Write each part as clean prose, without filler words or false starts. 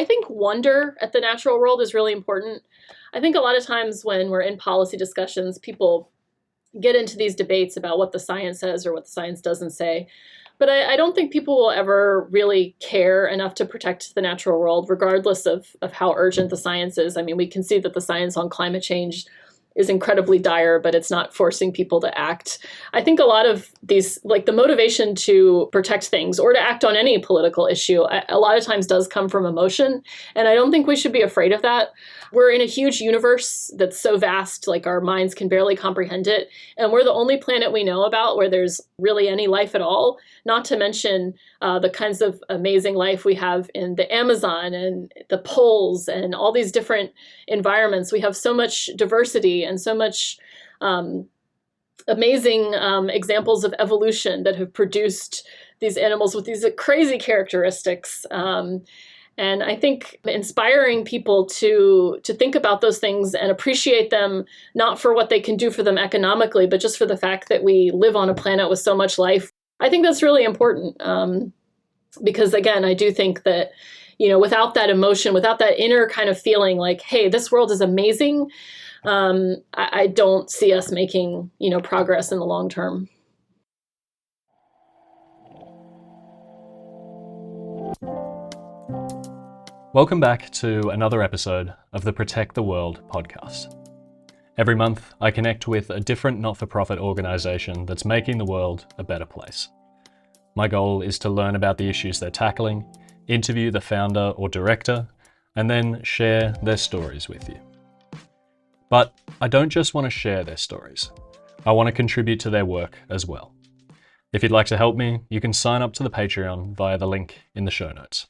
I think wonder at the natural world is really important. I think a lot of times when we're in policy discussions, people get into these debates about what the science says or what the science doesn't say. But I don't think people will ever really care enough to protect the natural world, regardless of how urgent the science is. I mean, we can see that the science on climate change is incredibly dire, but it's not forcing people to act. I think a lot of these, like the motivation to protect things or to act on any political issue, a lot of times does come from emotion. And I don't think we should be afraid of that. We're in a huge universe that's so vast, like our minds can barely comprehend it. And we're the only planet we know about where there's really any life at all, not to mention the kinds of amazing life we have in the Amazon and the poles and all these different environments. We have so much diversity and so much amazing examples of evolution that have produced these animals with these crazy characteristics. And I think inspiring people to think about those things and appreciate them, not for what they can do for them economically, but just for the fact that we live on a planet with so much life. I think that's really important because, again, I do think that, without that emotion, without that inner kind of feeling like, hey, this world is amazing, I don't see us making, progress in the long term. Welcome back to another episode of the Protect the World podcast. Every month, I connect with a different not-for-profit organisation that's making the world a better place. My goal is to learn about the issues they're tackling, interview the founder or director, and then share their stories with you. But I don't just want to share their stories. I want to contribute to their work as well. If you'd like to help me, you can sign up to the Patreon via the link in the show notes.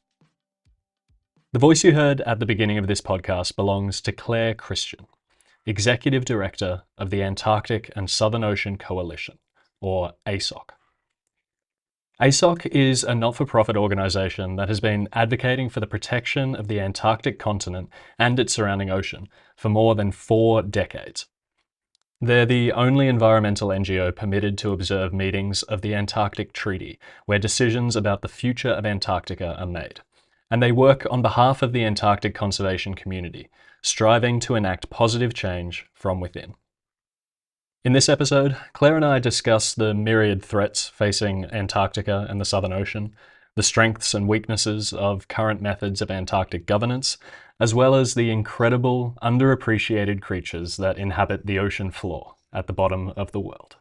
The voice you heard at the beginning of this podcast belongs to Claire Christian, Executive Director of the Antarctic and Southern Ocean Coalition, or ASOC. ASOC is a not-for-profit organisation that has been advocating for the protection of the Antarctic continent and its surrounding ocean for more than 4 decades. They're the only environmental NGO permitted to observe meetings of the Antarctic Treaty, where decisions about the future of Antarctica are made. And they work on behalf of the Antarctic conservation community, striving to enact positive change from within. In this episode, Claire and I discuss the myriad threats facing Antarctica and the Southern Ocean, the strengths and weaknesses of current methods of Antarctic governance, as well as the incredible, underappreciated creatures that inhabit the ocean floor at the bottom of the world.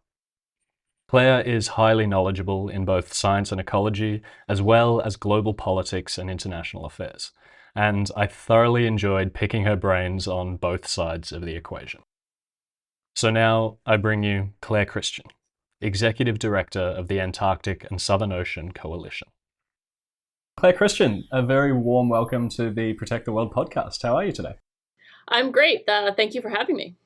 Claire is highly knowledgeable in both science and ecology, as well as global politics and international affairs, and I thoroughly enjoyed picking her brains on both sides of the equation. So now I bring you Claire Christian, Executive Director of the Antarctic and Southern Ocean Coalition. Claire Christian, a very warm welcome to the Protect the World podcast. How are you today? I'm great. Thank you for having me.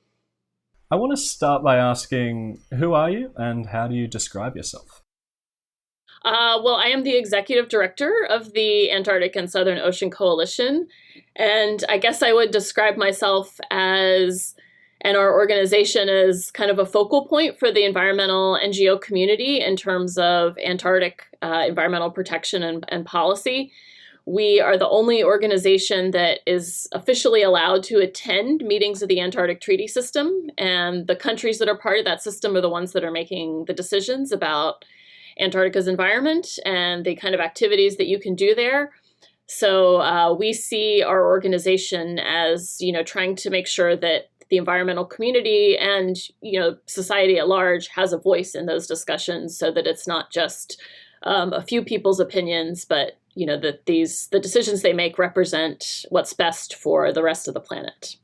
I want to start by asking, who are you and how do you describe yourself? Well, I am the executive director of the Antarctic and Southern Ocean Coalition, and I guess I would describe myself as, and our organization as, kind of a focal point for the environmental NGO community in terms of Antarctic environmental protection and policy. We are the only organization that is officially allowed to attend meetings of the Antarctic Treaty System, and the countries that are part of that system are the ones that are making the decisions about Antarctica's environment and the kind of activities that you can do there. So we see our organization as, trying to make sure that the environmental community and, society at large has a voice in those discussions so that it's not just a few people's opinions, but that the decisions they make represent what's best for the rest of the planet.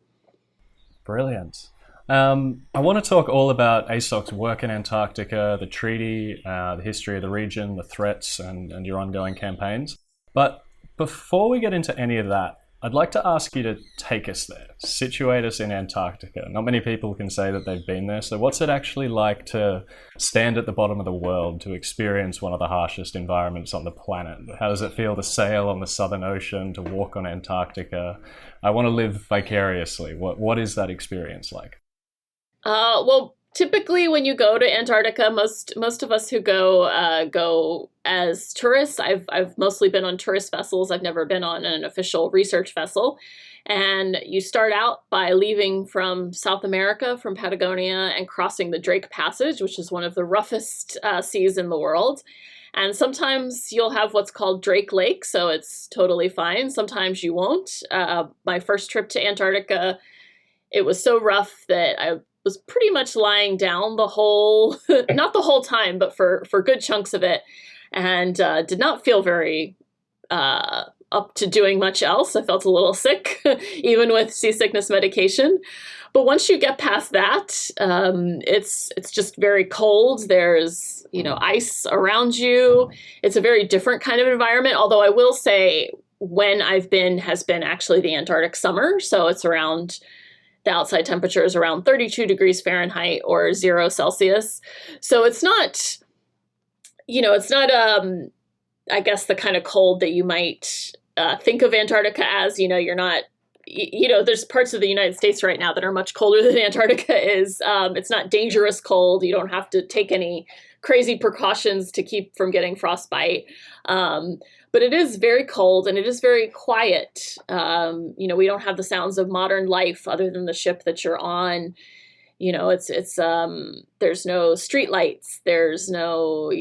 Brilliant. I want to talk all about ASOC's work in Antarctica, the treaty, the history of the region, the threats, and your ongoing campaigns. But before we get into any of that, I'd like to ask you to take us there, situate us in Antarctica. Not many people can say that they've been there. So what's it actually like to stand at the bottom of the world, to experience one of the harshest environments on the planet? How does it feel to sail on the Southern Ocean, to walk on Antarctica? I want to live vicariously. What is that experience like? Well, Typically, when you go to Antarctica, most of us who go as tourists. I've mostly been on tourist vessels. I've never been on an official research vessel. And you start out by leaving from South America, from Patagonia, and crossing the Drake Passage, which is one of the roughest seas in the world. And sometimes you'll have what's called Drake Lake, so it's totally fine. Sometimes you won't. My first trip to Antarctica, it was so rough that I was pretty much lying down the whole, not the whole time, but for good chunks of it, and did not feel very up to doing much else. I felt a little sick, even with seasickness medication. But once you get past that, it's just very cold. There's, ice around you. It's a very different kind of environment. Although I will say, when I've been has been actually the Antarctic summer. So it's around, the outside temperature is around 32 degrees Fahrenheit or 0 Celsius. So it's not, I guess, the kind of cold that you might think of Antarctica as. You're not, there's parts of the United States right now that are much colder than Antarctica is. It's not dangerous cold. You don't have to take any crazy precautions to keep from getting frostbite. But it is very cold and it is very quiet. We don't have the sounds of modern life other than the ship that you're on. There's no street lights. There's no,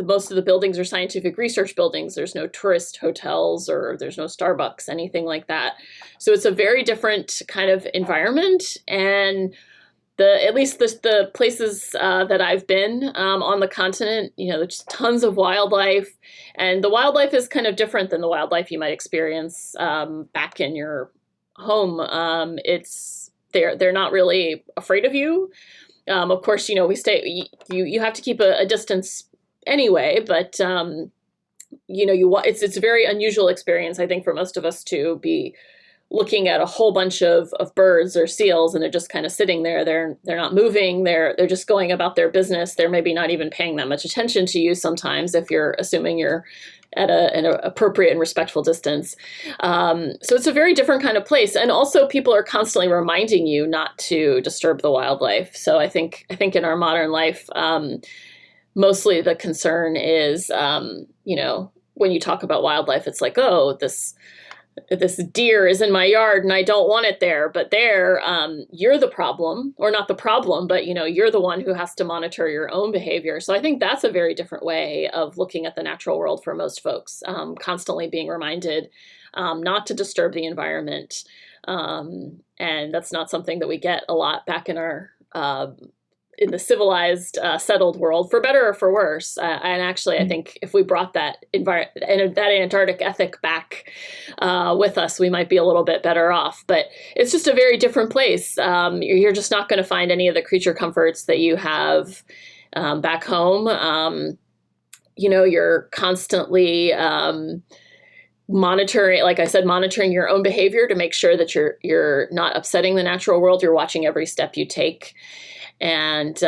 most of the buildings are scientific research buildings. There's no tourist hotels or there's no Starbucks, anything like that. So it's a very different kind of environment. And at least the places that I've been on the continent, there's tons of wildlife, and the wildlife is kind of different than the wildlife you might experience back in your home. They're not really afraid of you. Of course, you have to keep a distance anyway, but it's a very unusual experience, I think, for most of us to be looking at a whole bunch of birds or seals, and they're just kind of sitting there. They're not moving. They're just going about their business. They're maybe not even paying that much attention to you sometimes, if you're assuming you're at an appropriate and respectful distance. So it's a very different kind of place. And also people are constantly reminding you not to disturb the wildlife. So I think in our modern life, mostly the concern is, when you talk about wildlife, it's like, oh, this deer is in my yard and I don't want it there. But there, you're the problem, or not the problem, but you're the one who has to monitor your own behavior. So I think that's a very different way of looking at the natural world for most folks, constantly being reminded not to disturb the environment. And that's not something that we get a lot back in our in the civilized, settled world, for better or for worse. And actually, I think if we brought that that Antarctic ethic back with us, we might be a little bit better off. But it's just a very different place. You're just not going to find any of the creature comforts that you have back home. You're constantly monitoring, like I said, monitoring your own behavior to make sure that you're not upsetting the natural world. You're watching every step you take. And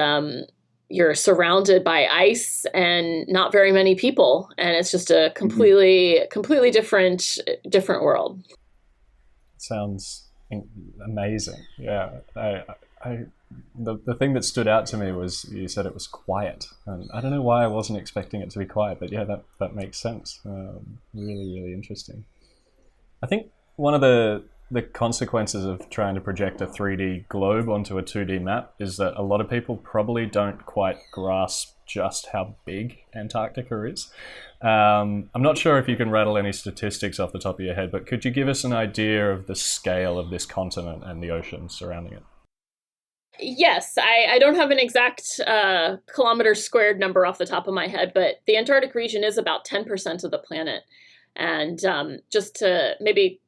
you're surrounded by ice and not very many people, and it's just a completely different world. Sounds amazing. Yeah, the thing that stood out to me was you said it was quiet, and I don't know why I wasn't expecting it to be quiet, but yeah, that makes sense. Really interesting. I think one of the consequences of trying to project a 3D globe onto a 2D map is that a lot of people probably don't quite grasp just how big Antarctica is. I'm not sure if you can rattle any statistics off the top of your head, but could you give us an idea of the scale of this continent and the oceans surrounding it? Yes, I don't have an exact kilometer squared number off the top of my head, but the Antarctic region is about 10% of the planet. And just to maybe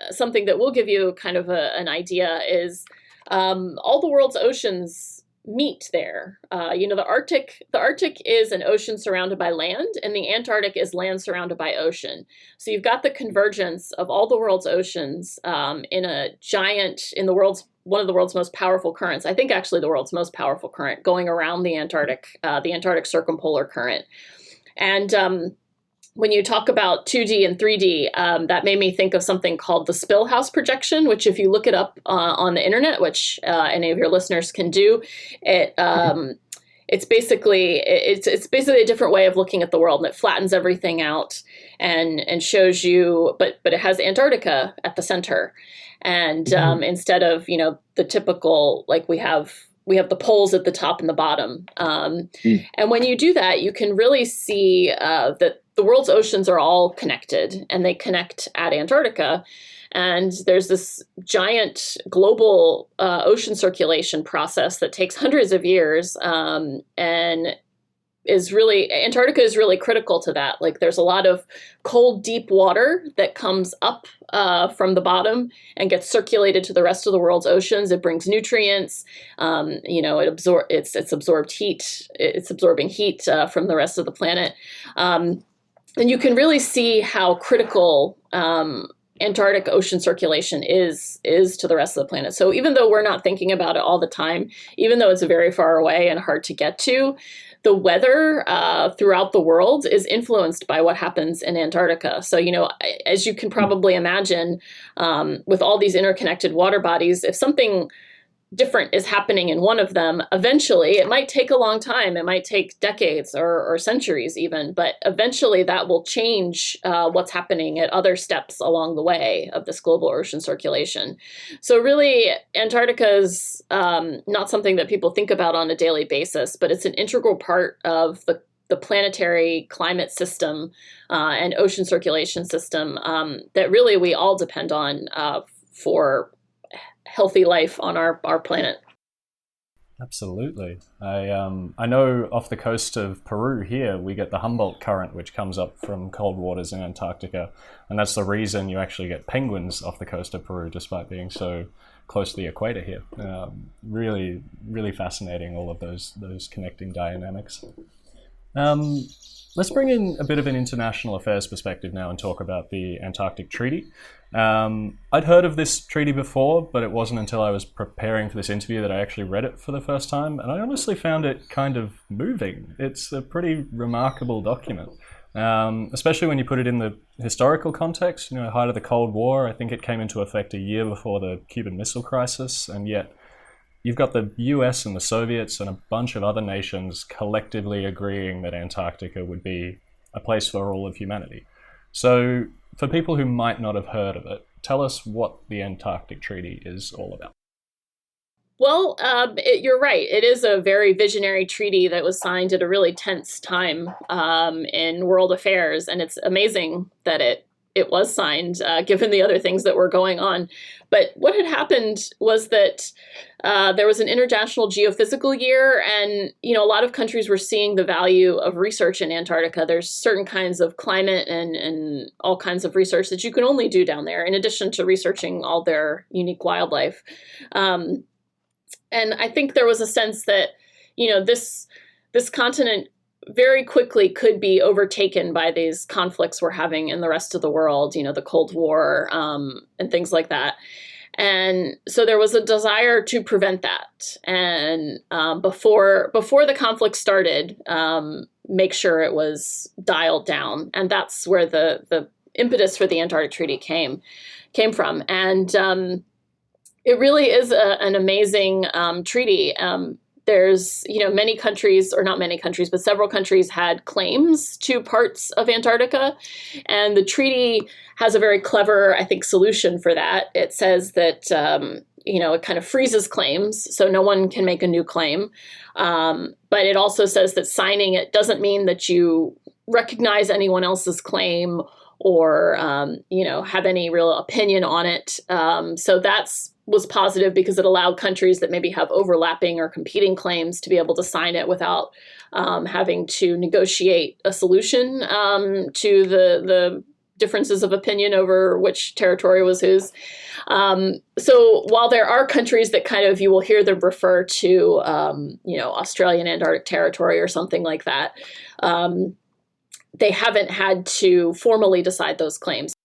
something that will give you kind of an idea is all the world's oceans meet there. The Arctic is an ocean surrounded by land, and the Antarctic is land surrounded by ocean. So you've got the convergence of all the world's oceans in one of the world's most powerful currents. I think actually the world's most powerful current going around the Antarctic Circumpolar Current. And when you talk about 2D and 3D, that made me think of something called the Spillhouse projection, which if you look it up on the internet, which any of your listeners can do, it it's basically a different way of looking at the world, and it flattens everything out and shows you, but it has Antarctica at the center, and instead of the typical, like we have the poles at the top and the bottom, and when you do that, you can really see that the world's oceans are all connected, and they connect at Antarctica. And there's this giant global ocean circulation process that takes hundreds of years, and Antarctica is really critical to that. Like, there's a lot of cold, deep water that comes up from the bottom and gets circulated to the rest of the world's oceans. It brings nutrients. It's absorbed heat. It's absorbing heat from the rest of the planet. And you can really see how critical Antarctic ocean circulation is to the rest of the planet. So even though we're not thinking about it all the time, even though it's very far away and hard to get to, the weather throughout the world is influenced by what happens in Antarctica. So, as you can probably imagine, with all these interconnected water bodies, if something different is happening in one of them, eventually, it might take a long time. It might take decades or centuries even, but eventually that will change what's happening at other steps along the way of this global ocean circulation. So really, Antarctica is not something that people think about on a daily basis, but it's an integral part of the planetary climate system and ocean circulation system that really we all depend on for healthy life on our planet. Absolutely. I know off the coast of Peru here, we get the Humboldt Current, which comes up from cold waters in Antarctica. And that's the reason you actually get penguins off the coast of Peru, despite being so close to the equator here. Really, really fascinating, all of those connecting dynamics. Let's bring in a bit of an international affairs perspective now and talk about the Antarctic Treaty. I'd heard of this treaty before, but it wasn't until I was preparing for this interview that I actually read it for the first time, and I honestly found it kind of moving. It's a pretty remarkable document, especially when you put it in the historical context. Height of the Cold War, I think it came into effect a year before the Cuban Missile Crisis, and yet you've got the US and the Soviets and a bunch of other nations collectively agreeing that Antarctica would be a place for all of humanity. So for people who might not have heard of it, tell us what the Antarctic Treaty is all about. Well, you're right. It is a very visionary treaty that was signed at a really tense time in world affairs, and it's amazing that it was signed, given the other things that were going on. But what had happened was that there was an international geophysical year, and a lot of countries were seeing the value of research in Antarctica. There's certain kinds of climate and all kinds of research that you can only do down there, in addition to researching all their unique wildlife. And I think there was a sense that this continent very quickly could be overtaken by these conflicts we're having in the rest of the world, the Cold War and things like that. And so there was a desire to prevent that. And before the conflict started, make sure it was dialed down. And that's where the impetus for the Antarctic Treaty came from. And it really is an amazing treaty. There's, many countries, or not many countries, but several countries had claims to parts of Antarctica. And the treaty has a very clever, I think, solution for that. It says that, it kind of freezes claims, so no one can make a new claim. But it also says that signing it doesn't mean that you recognize anyone else's claim or, have any real opinion on it. So was positive because it allowed countries that maybe have overlapping or competing claims to be able to sign it without having to negotiate a solution to the differences of opinion over which territory was whose. So while there are countries that kind of, you will hear them refer to, Australian Antarctic Territory or something like that, they haven't had to formally decide those claims.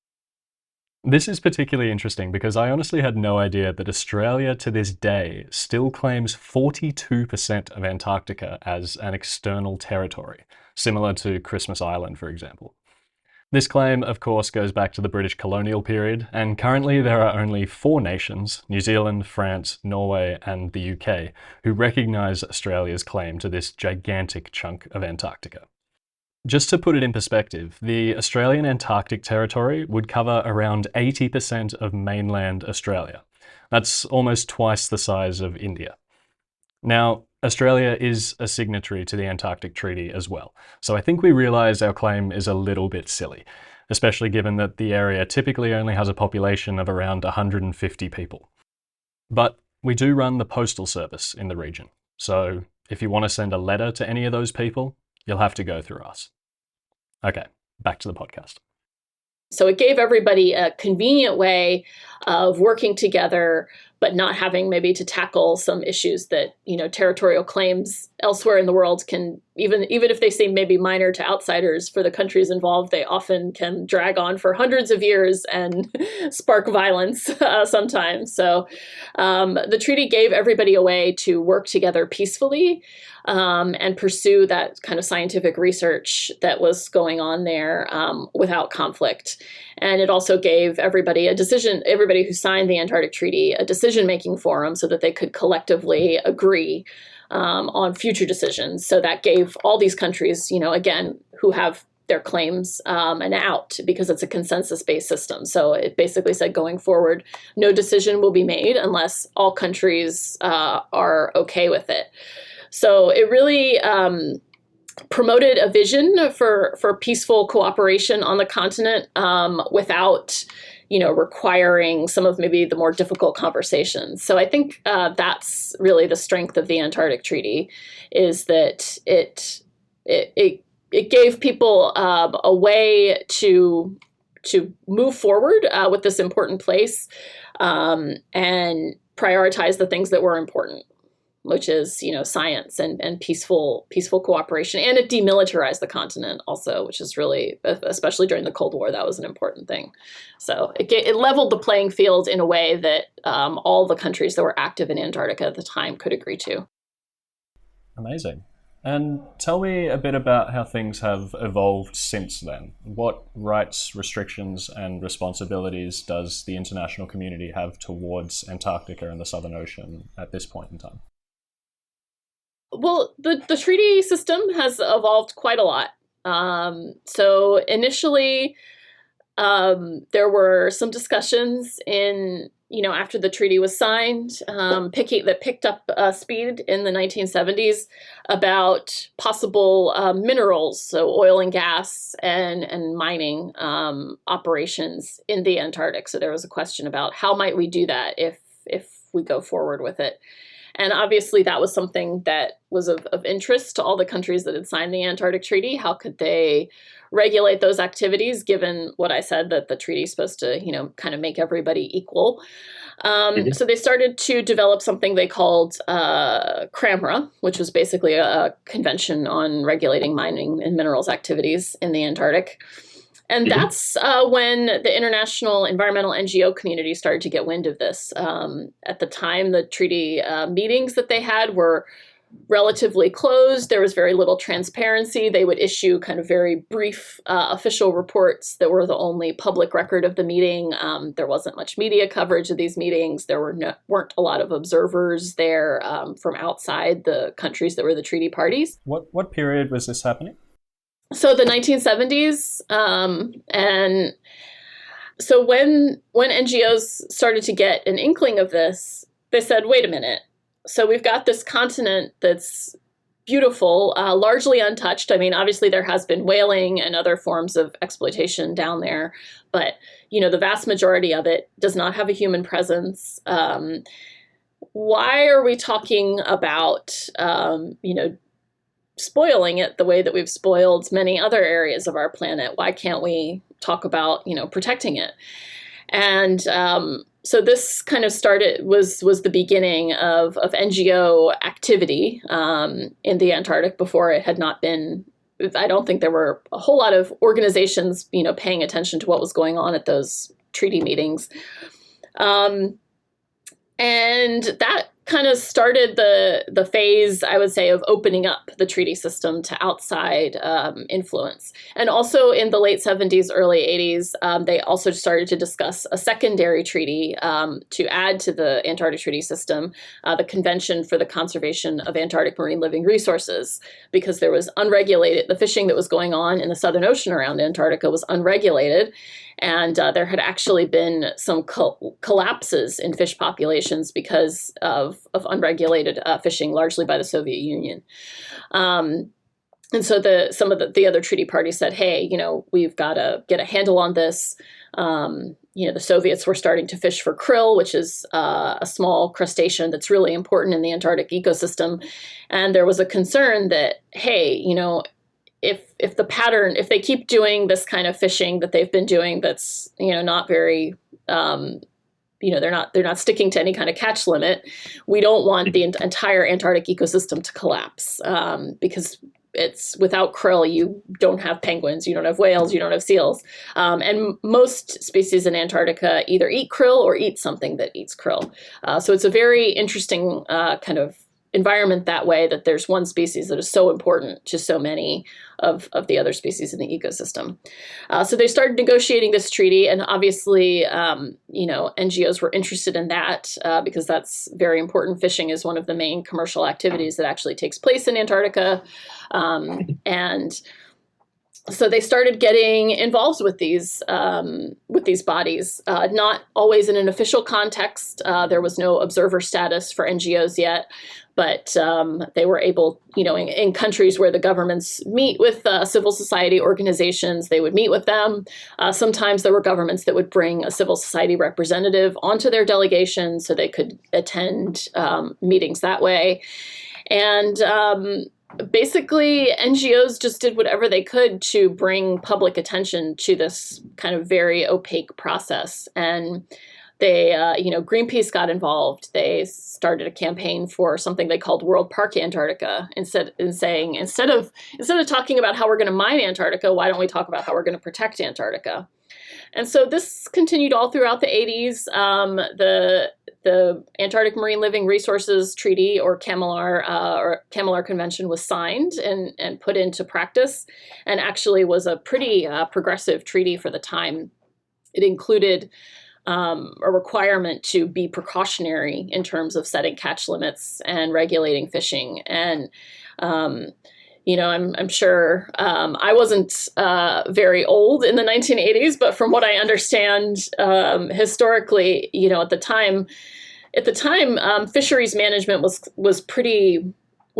This is particularly interesting because I honestly had no idea that Australia to this day still claims 42% of Antarctica as an external territory, similar to Christmas Island, for example. This claim, of course, goes back to the British colonial period, and currently there are only 4 nations, New Zealand, France, Norway, and the UK, who recognise Australia's claim to this gigantic chunk of Antarctica. Just to put it in perspective, the Australian Antarctic Territory would cover around 80% of mainland Australia. That's almost twice the size of India. Now, Australia is a signatory to the Antarctic Treaty as well, so I think we realise our claim is a little bit silly, especially given that the area typically only has a population of around 150 people. But we do run the postal service in the region, so if you want to send a letter to any of those people, you'll have to go through us. Okay, back to the podcast. So it gave everybody a convenient way of working together, but not having maybe to tackle some issues that, territorial claims elsewhere in the world can, even if they seem maybe minor to outsiders, for the countries involved, they often can drag on for hundreds of years and spark violence sometimes. So the treaty gave everybody a way to work together peacefully and pursue that kind of scientific research that was going on there without conflict. And it also gave everybody who signed the Antarctic Treaty, a decision-making forum so that they could collectively agree on future decisions. So that gave all these countries, again, who have their claims an out, because it's a consensus-based system. So it basically said going forward, no decision will be made unless all countries are okay with it. So it really promoted a vision for peaceful cooperation on the continent without, requiring some of maybe the more difficult conversations. So I think that's really the strength of the Antarctic Treaty, is that it gave people a way to move forward with this important place and prioritize the things that were important, which is, science and peaceful cooperation. And it demilitarized the continent also, which is really, especially during the Cold War, that was an important thing. So it leveled the playing field in a way that all the countries that were active in Antarctica at the time could agree to. Amazing. And tell me a bit about how things have evolved since then. What rights, restrictions, and responsibilities does the international community have towards Antarctica and the Southern Ocean at this point in time? Well, the treaty system has evolved quite a lot. So initially, there were some discussions after the treaty was signed, that picked up speed in the 1970s about possible minerals, so oil and gas and mining operations in the Antarctic. So there was a question about how might we do that if we go forward with it. And obviously that was something that was of interest to all the countries that had signed the Antarctic Treaty. How could they regulate those activities, given what I said, that the treaty is supposed to, kind of make everybody equal? So they started to develop something they called CRAMRA, which was basically a convention on regulating mining and minerals activities in the Antarctic. And that's when the international environmental NGO community started to get wind of this. At the time, the treaty meetings that they had were relatively closed. There was very little transparency. They would issue kind of very brief official reports that were the only public record of the meeting. There wasn't much media coverage of these meetings. There weren't a lot of observers there from outside the countries that were the treaty parties. What period was this happening? So the 1970s, and so when NGOs started to get an inkling of this, they said, wait a minute. So we've got this continent that's beautiful, largely untouched. I mean, obviously there has been whaling and other forms of exploitation down there, but, the vast majority of it does not have a human presence. Why are we talking about, spoiling it the way that we've spoiled many other areas of our planet? Why can't we talk about, protecting it? And so this kind of was the beginning of NGO activity in the Antarctic. Before it had not been, I don't think there were a whole lot of organizations, paying attention to what was going on at those treaty meetings. And that kind of started the phase, I would say, of opening up the treaty system to outside influence. And also in the late 70s, early 80s, they also started to discuss a secondary treaty to add to the Antarctic Treaty system, the Convention for the Conservation of Antarctic Marine Living Resources, because there was the fishing that was going on in the Southern Ocean around Antarctica was unregulated. And there had actually been some collapses in fish populations because of unregulated fishing, largely by the Soviet Union. And so some of the other treaty parties said, hey, we've got to get a handle on this. The Soviets were starting to fish for krill, which is a small crustacean that's really important in the Antarctic ecosystem. And there was a concern that, hey, if they keep doing this kind of fishing that they've been doing, that's, not very, they're not sticking to any kind of catch limit. We don't want the entire Antarctic ecosystem to collapse, because it's without krill, you don't have penguins, you don't have whales, you don't have seals. And most species in Antarctica either eat krill or eat something that eats krill. So it's a very interesting kind of environment that way, that there's one species that is so important to so many of the other species in the ecosystem. So they started negotiating this treaty, and obviously, NGOs were interested in that because that's very important. Fishing is one of the main commercial activities that actually takes place in Antarctica. And so they started getting involved with these bodies, not always in an official context. There was no observer status for NGOs yet, but they were able, in countries where the governments meet with civil society organizations, they would meet with them. Sometimes there were governments that would bring a civil society representative onto their delegation so they could attend meetings that way. And basically, NGOs just did whatever they could to bring public attention to this kind of very opaque process. And they, Greenpeace got involved. They started a campaign for something they called World Park Antarctica, instead of talking about how we're going to mine Antarctica, why don't we talk about how we're going to protect Antarctica? And so this continued all throughout the 80s. The Antarctic Marine Living Resources Treaty, or CAMLR Convention, was signed and put into practice, and actually was a pretty progressive treaty for the time. It included a requirement to be precautionary in terms of setting catch limits and regulating fishing. And I'm sure I wasn't very old in the 1980s, but from what I understand, historically, at the time, fisheries management was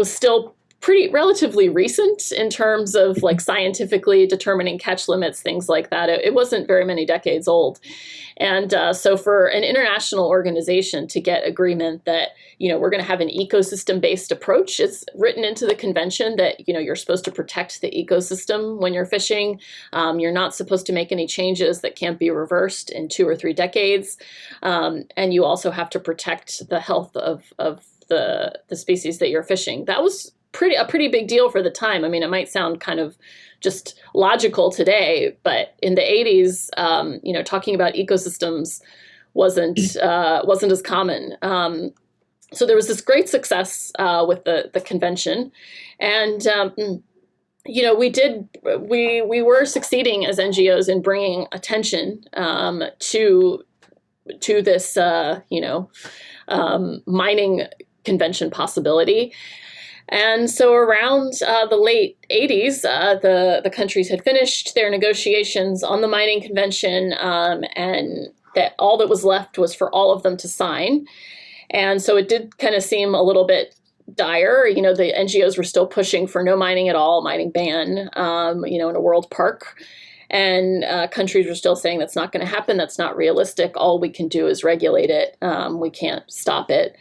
still pretty relatively recent in terms of like scientifically determining catch limits, things like that. It wasn't very many decades old. And so for an international organization to get agreement that, we're going to have an ecosystem-based approach, it's written into the convention that, you're supposed to protect the ecosystem when you're fishing. You're not supposed to make any changes that can't be reversed in 2 or 3 decades. And you also have to protect the health of the species that you're fishing. That was a pretty big deal for the time. I mean, it might sound kind of just logical today, but in the 80s, talking about ecosystems wasn't as common. So there was this great success with the convention, and we were succeeding as NGOs in bringing attention to this mining convention possibility. And so around the late 80s, the countries had finished their negotiations on the mining convention, and that all that was left was for all of them to sign. And so it did kind of seem a little bit dire. The NGOs were still pushing for no mining at all, mining ban, in a world park. And countries were still saying that's not going to happen, that's not realistic, all we can do is regulate it, we can't stop it.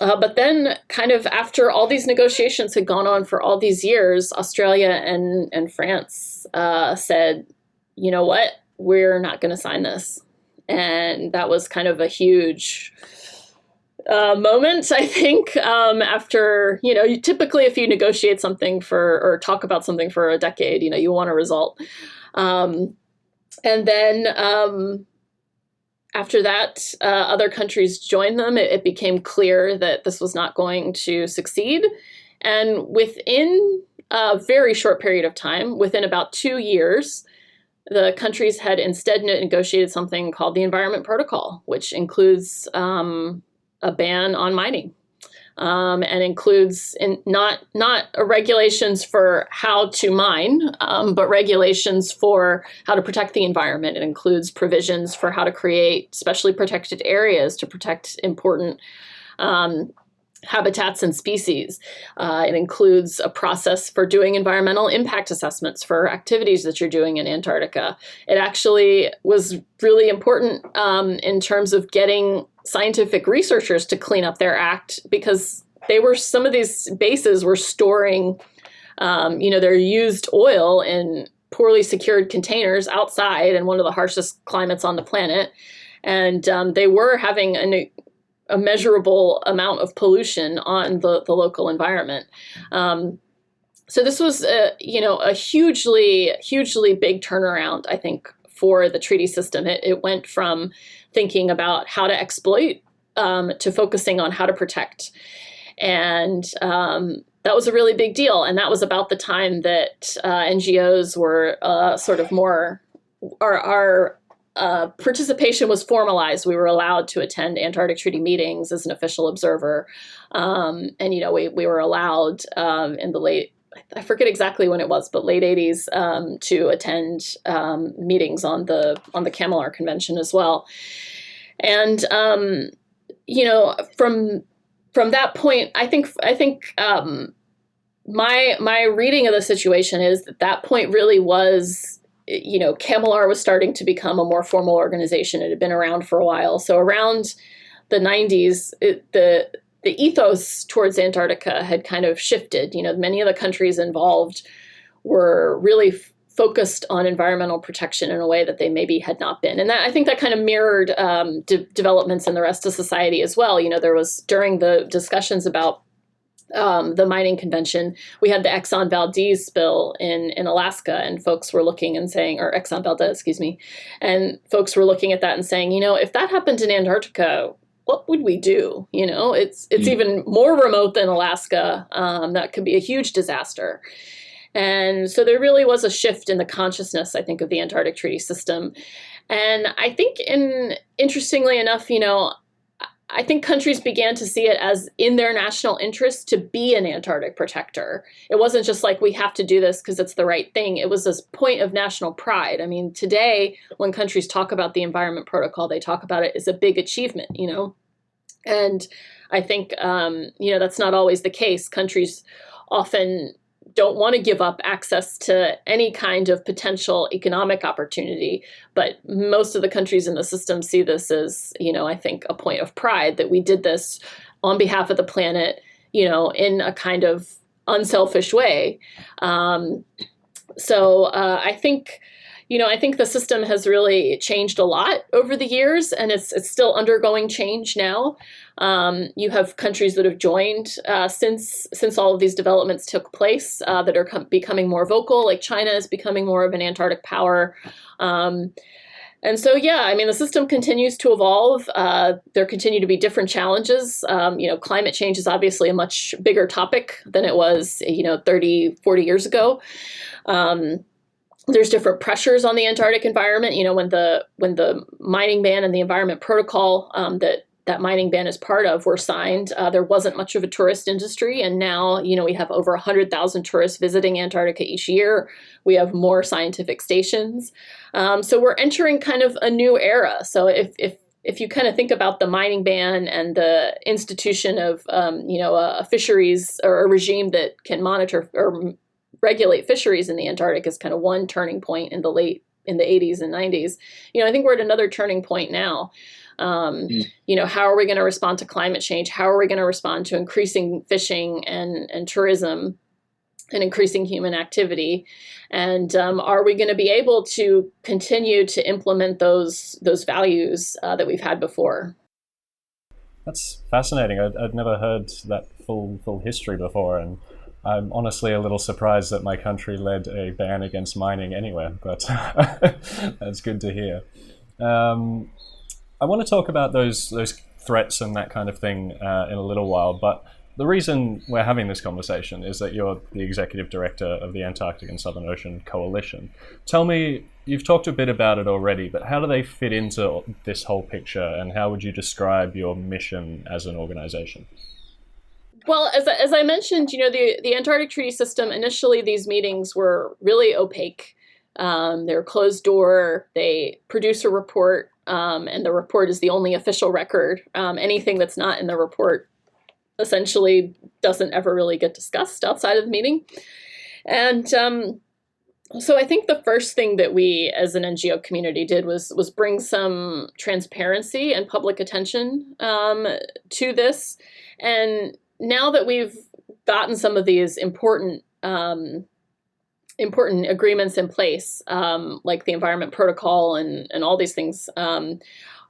But then kind of after all these negotiations had gone on for all these years, Australia and France said, you know what, we're not going to sign this. And that was kind of a huge moment, I think, after, typically if you negotiate something or talk about something for a decade, you want a result. And then after that, other countries joined them. It became clear that this was not going to succeed. And within a very short period of time, within about 2 years, the countries had instead negotiated something called the Environment Protocol, which includes a ban on mining. And includes not regulations for how to mine, but regulations for how to protect the environment. It includes provisions for how to create specially protected areas to protect important habitats and species. It includes a process for doing environmental impact assessments for activities that you're doing in Antarctica. It actually was really important in terms of getting scientific researchers to clean up their act, because some of these bases were storing, their used oil in poorly secured containers outside in one of the harshest climates on the planet. And they were having a measurable amount of pollution on the local environment. So this was a hugely big turnaround, I think, for the treaty system. It went from thinking about how to exploit to focusing on how to protect. And that was a really big deal. And that was about the time that NGOs were sort of more, our participation was formalized. We were allowed to attend Antarctic Treaty meetings as an official observer. And, we were allowed in the late, I forget exactly when it was, but late 80s to attend meetings on the Kamilar Convention as well. And, from that point, I think my reading of the situation is that point really was, Kamilar was starting to become a more formal organization. It had been around for a while. So around the 90s, the ethos towards Antarctica had kind of shifted. Many of the countries involved were really focused on environmental protection in a way that they maybe had not been. And I think that kind of mirrored developments in the rest of society as well. There was, during the discussions about the mining convention, we had the Exxon Valdez spill in Alaska, and folks were looking and saying, or Exxon Valdez, excuse me, and folks were looking at that and saying, if that happened in Antarctica, what would we do? It's even more remote than Alaska. That could be a huge disaster. And so there really was a shift in the consciousness, I think, of the Antarctic Treaty System. And I think, interestingly enough, I think countries began to see it as in their national interest to be an Antarctic protector. It wasn't just like, we have to do this because it's the right thing. It was this point of national pride. I mean, today, when countries talk about the Environment Protocol, they talk about it as a big achievement, And I think, that's not always the case. Countries often don't want to give up access to any kind of potential economic opportunity. But most of the countries in the system see this as, I think, a point of pride that we did this on behalf of the planet, in a kind of unselfish way. So I think the system has really changed a lot over the years, and it's still undergoing change now. You have countries that have joined since all of these developments took place that are becoming more vocal, like China is becoming more of an Antarctic power. And so, the system continues to evolve. There continue to be different challenges. Climate change is obviously a much bigger topic than it was, 30, 40 years ago. There's different pressures on the Antarctic environment. When the mining ban and the Environment Protocol that mining ban is part of were signed, there wasn't much of a tourist industry. And now, we have over 100,000 tourists visiting Antarctica each year. We have more scientific stations. So we're entering kind of a new era. So if you kind of think about the mining ban and the institution of, a fisheries or a regime that can monitor or regulate fisheries in the Antarctic is kind of one turning point in the 80s and 90s. I think we're at another turning point now. How are we going to respond to climate change? How are we going to respond to increasing fishing and tourism and increasing human activity? And are we going to be able to continue to implement those values that we've had before? That's fascinating. I'd never heard that full history before, and I'm honestly a little surprised that my country led a ban against mining anywhere, but that's good to hear. I want to talk about those threats and that kind of thing in a little while, but the reason we're having this conversation is that you're the executive director of the Antarctic and Southern Ocean Coalition. Tell me, you've talked a bit about it already, but how do they fit into this whole picture, and how would you describe your mission as an organization? Well, as I mentioned, the Antarctic Treaty system, initially these meetings were really opaque. They're closed door. They produce a report, and the report is the only official record. Anything that's not in the report essentially doesn't ever really get discussed outside of the meeting. And so I think the first thing that we as an NGO community did was bring some transparency and public attention to this. And now that we've gotten some of these important agreements in place, like the Environment Protocol and all these things,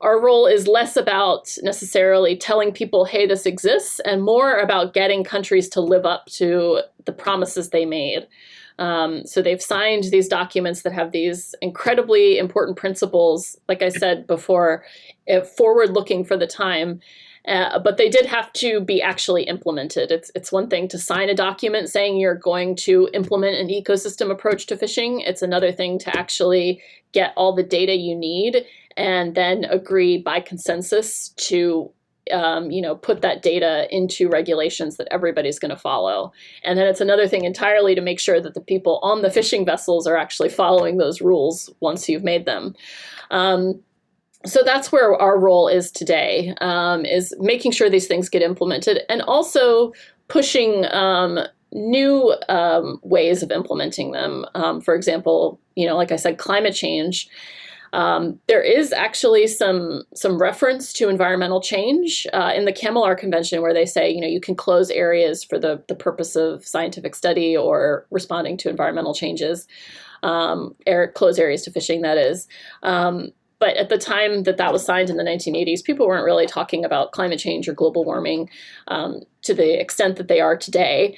our role is less about necessarily telling people, hey, this exists, and more about getting countries to live up to the promises they made. So they've signed these documents that have these incredibly important principles, like I said before, forward-looking for the time. But they did have to be actually implemented. It's one thing to sign a document saying you're going to implement an ecosystem approach to fishing. It's another thing to actually get all the data you need and then agree by consensus to put that data into regulations that everybody's going to follow. And then it's another thing entirely to make sure that the people on the fishing vessels are actually following those rules once you've made them. So that's where our role is today, is making sure these things get implemented and also pushing new ways of implementing them. For example, like I said, climate change. There is actually some reference to environmental change in the Kamilar Convention, where they say, you can close areas for the purpose of scientific study or responding to environmental changes, close areas to fishing, that is. But at the time that was signed in the 1980s, people weren't really talking about climate change or global warming to the extent that they are today.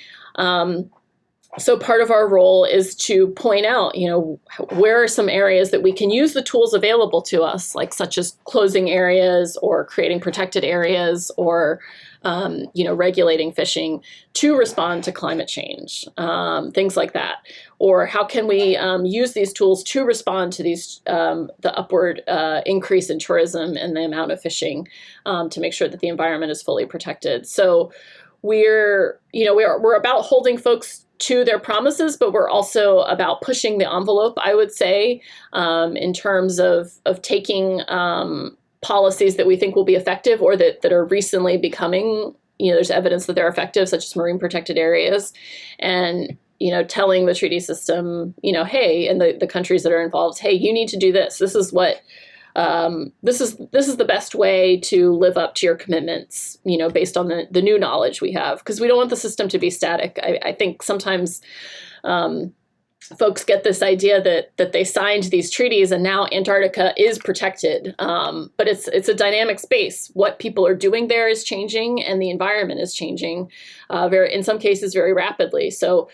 So part of our role is to point out, where are some areas that we can use the tools available to us, like such as closing areas or creating protected areas or, regulating fishing to respond to climate change, things like that. Or how can we use these tools to respond to these the upward increase in tourism and the amount of fishing to make sure that the environment is fully protected. So we're about holding folks to their promises, but we're also about pushing the envelope, I would say, in terms of taking policies that we think will be effective or that are recently becoming, there's evidence that they're effective, such as marine protected areas, and telling the treaty system, hey, and the countries that are involved, hey, you need to do this. This is what this is the best way to live up to your commitments, based on the new knowledge we have, because we don't want the system to be static. I think sometimes folks get this idea that they signed these treaties and now Antarctica is protected, but it's a dynamic space. What people are doing there is changing, and the environment is changing, in some cases very rapidly. So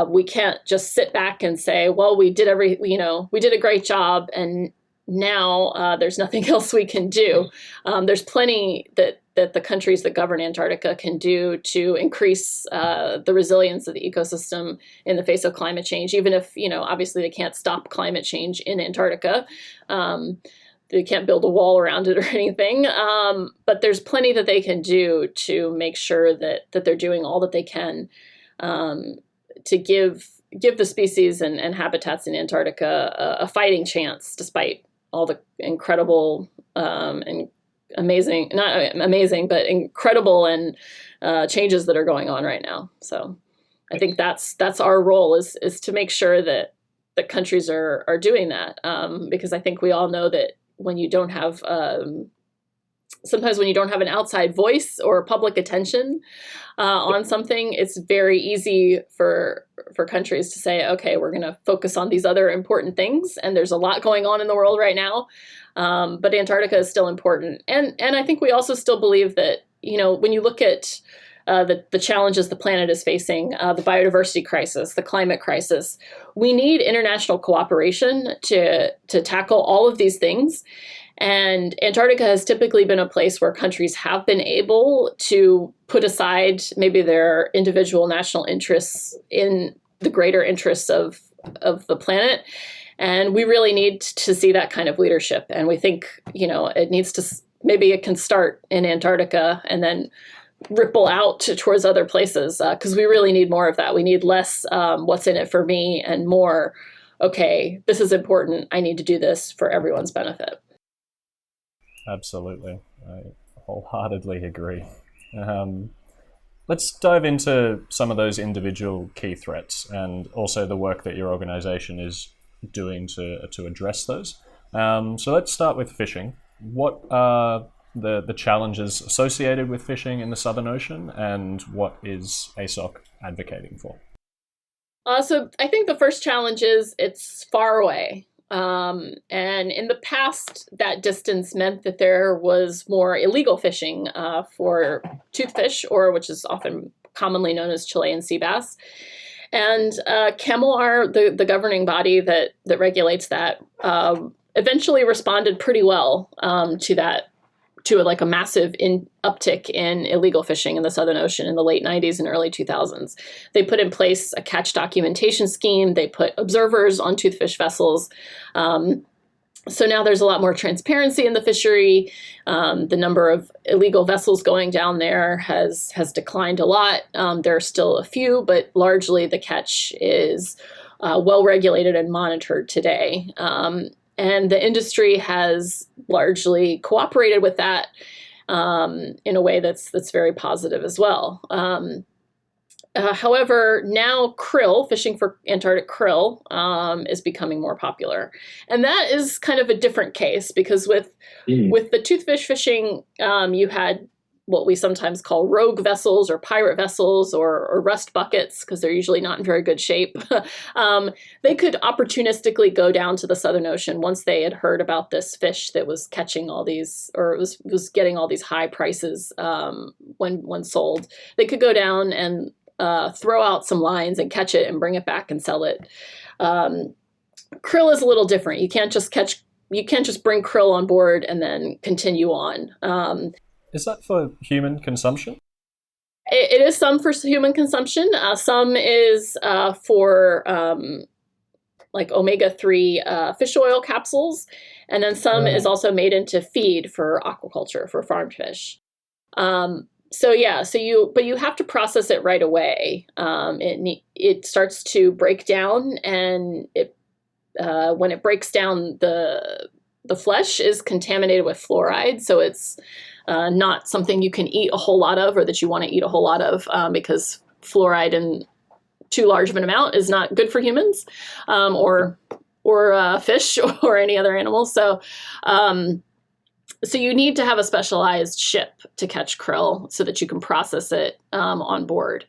we can't just sit back and say, well, we did a great job, and now there's nothing else we can do. There's plenty that the countries that govern Antarctica can do to increase the resilience of the ecosystem in the face of climate change, even if, obviously they can't stop climate change in Antarctica. They can't build a wall around it or anything. But there's plenty that they can do to make sure that they're doing all that they can to give the species and habitats in Antarctica a fighting chance, despite all the incredible and amazing, not amazing, but incredible and changes that are going on right now. So I think that's our role is to make sure that countries are doing that, because I think we all know that when you don't have sometimes when you don't have an outside voice or public attention on something, it's very easy for countries to say, okay, we're going to focus on these other important things. And there's a lot going on in the world right now. But Antarctica is still important. And I think we also still believe that, when you look at the challenges the planet is facing, the biodiversity crisis, the climate crisis, we need international cooperation to tackle all of these things. And Antarctica has typically been a place where countries have been able to put aside maybe their individual national interests in the greater interests of the planet. And we really need to see that kind of leadership. And we think, it needs to, maybe it can start in Antarctica and then ripple out towards other places, because we really need more of that. We need less what's in it for me and more, okay, this is important. I need to do this for everyone's benefit. Absolutely. I wholeheartedly agree. Let's dive into some of those individual key threats and also the work that your organization is doing to address those. So let's start with fishing. What are the challenges associated with fishing in the Southern Ocean, and what is ASOC advocating for? So I think the first challenge is it's far away. And in the past, that distance meant that there was more illegal fishing for toothfish, or which is often commonly known as Chilean sea bass. And CAMLR, the governing body that regulates that, eventually responded pretty well to that, to like a massive uptick in illegal fishing in the Southern Ocean in the late 90s and early 2000s. They put in place a catch documentation scheme. They put observers on toothfish vessels. So now there's a lot more transparency in the fishery. The number of illegal vessels going down there has declined a lot. There are still a few, but largely the catch is well regulated and monitored today. And the industry has largely cooperated with that in a way that's very positive as well. However, now fishing for Antarctic krill is becoming more popular. And that is kind of a different case, because with the toothfish fishing, you had what we sometimes call rogue vessels or pirate vessels or rust buckets, because they're usually not in very good shape. They could opportunistically go down to the Southern Ocean once they had heard about this fish that was catching all these, or was getting all these high prices when sold. They could go down and throw out some lines and catch it and bring it back and sell it. Krill is a little different. You can't just bring krill on board and then continue on. Is that for human consumption? It is some for human consumption. Some is for like omega-3 fish oil capsules. And then some is also made into feed for aquaculture, for farmed fish. So you have to process it right away. It starts to break down, and when it breaks down, the flesh is contaminated with fluoride. So it's not something you can eat a whole lot of, or that you want to eat a whole lot of, because fluoride in too large of an amount is not good for humans, or fish or any other animals. So you need to have a specialized ship to catch krill so that you can process it on board.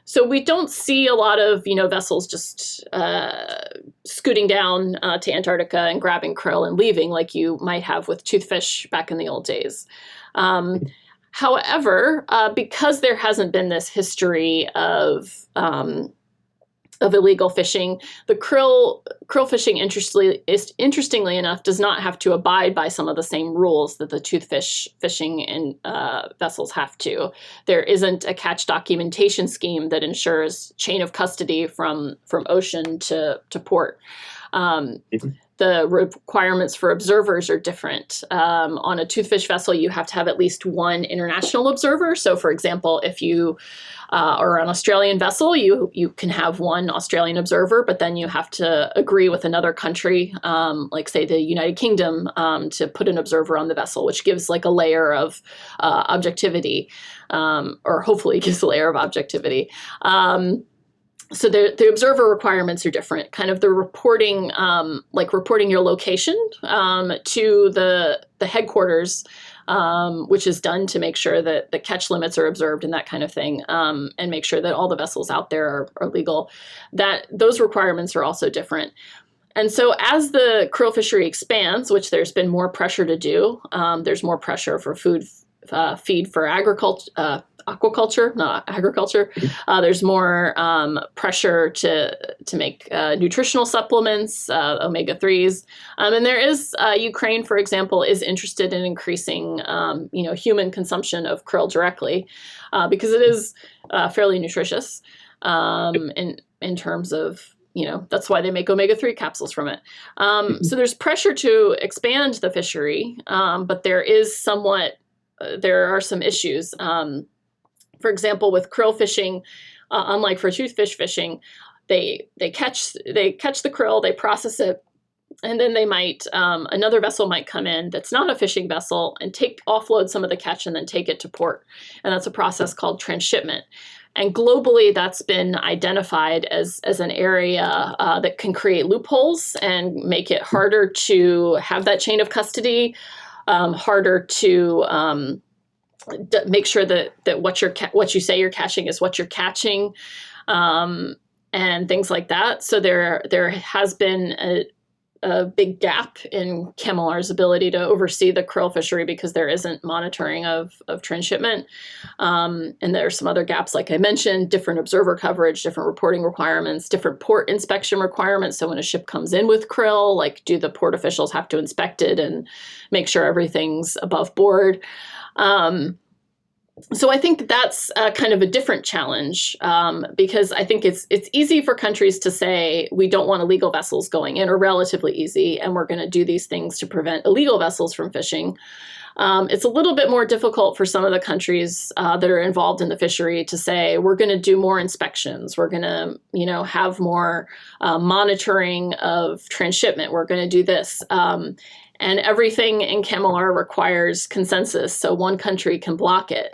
So we don't see a lot of, vessels just scooting down to Antarctica and grabbing krill and leaving like you might have with toothfish back in the old days. However, because there hasn't been this history of illegal fishing, the krill fishing, interestingly enough, does not have to abide by some of the same rules that the toothfish fishing vessels have to. There isn't a catch documentation scheme that ensures chain of custody from ocean to port. The requirements for observers are different. On a toothfish vessel, you have to have at least one international observer. So, for example, if you are an Australian vessel, you can have one Australian observer, but then you have to agree with another country, like say the United Kingdom, to put an observer on the vessel, which gives like a layer of objectivity, or hopefully gives a layer of objectivity. So the observer requirements are different. Kind of the reporting, like reporting your location to the headquarters, which is done to make sure that the catch limits are observed and that kind of thing, and make sure that all the vessels out there are legal. Those requirements are also different. And so as the krill fishery expands, which there's been more pressure to do, there's more pressure for feed for aquaculture, not agriculture. There's more pressure to make nutritional supplements, omega-3s. And there is, Ukraine, for example, is interested in increasing, human consumption of krill directly because it is fairly nutritious in terms of, that's why they make omega-3 capsules from it. So there's pressure to expand the fishery, but there are some issues. For example, with krill fishing, unlike for toothfish fishing, they catch the krill, they process it, and then they might another vessel might come in that's not a fishing vessel and offload some of the catch and then take it to port, and that's a process called transshipment. And globally, that's been identified as an area that can create loopholes and make it harder to have that chain of custody, harder to make sure that what you say you're catching is what you're catching, and things like that. So there has been a big gap in CAMLR's ability to oversee the krill fishery because there isn't monitoring of transshipment. And there are some other gaps, like I mentioned, different observer coverage, different reporting requirements, different port inspection requirements. So when a ship comes in with krill, like, do the port officials have to inspect it and make sure everything's above board? So I think that's kind of a different challenge, because I think it's easy for countries to say we don't want illegal vessels going in, or relatively easy, and we're going to do these things to prevent illegal vessels from fishing. It's a little bit more difficult for some of the countries that are involved in the fishery to say we're going to do more inspections, we're going to have more monitoring of transshipment, we're going to do this. And everything in CAMLR requires consensus, so one country can block it.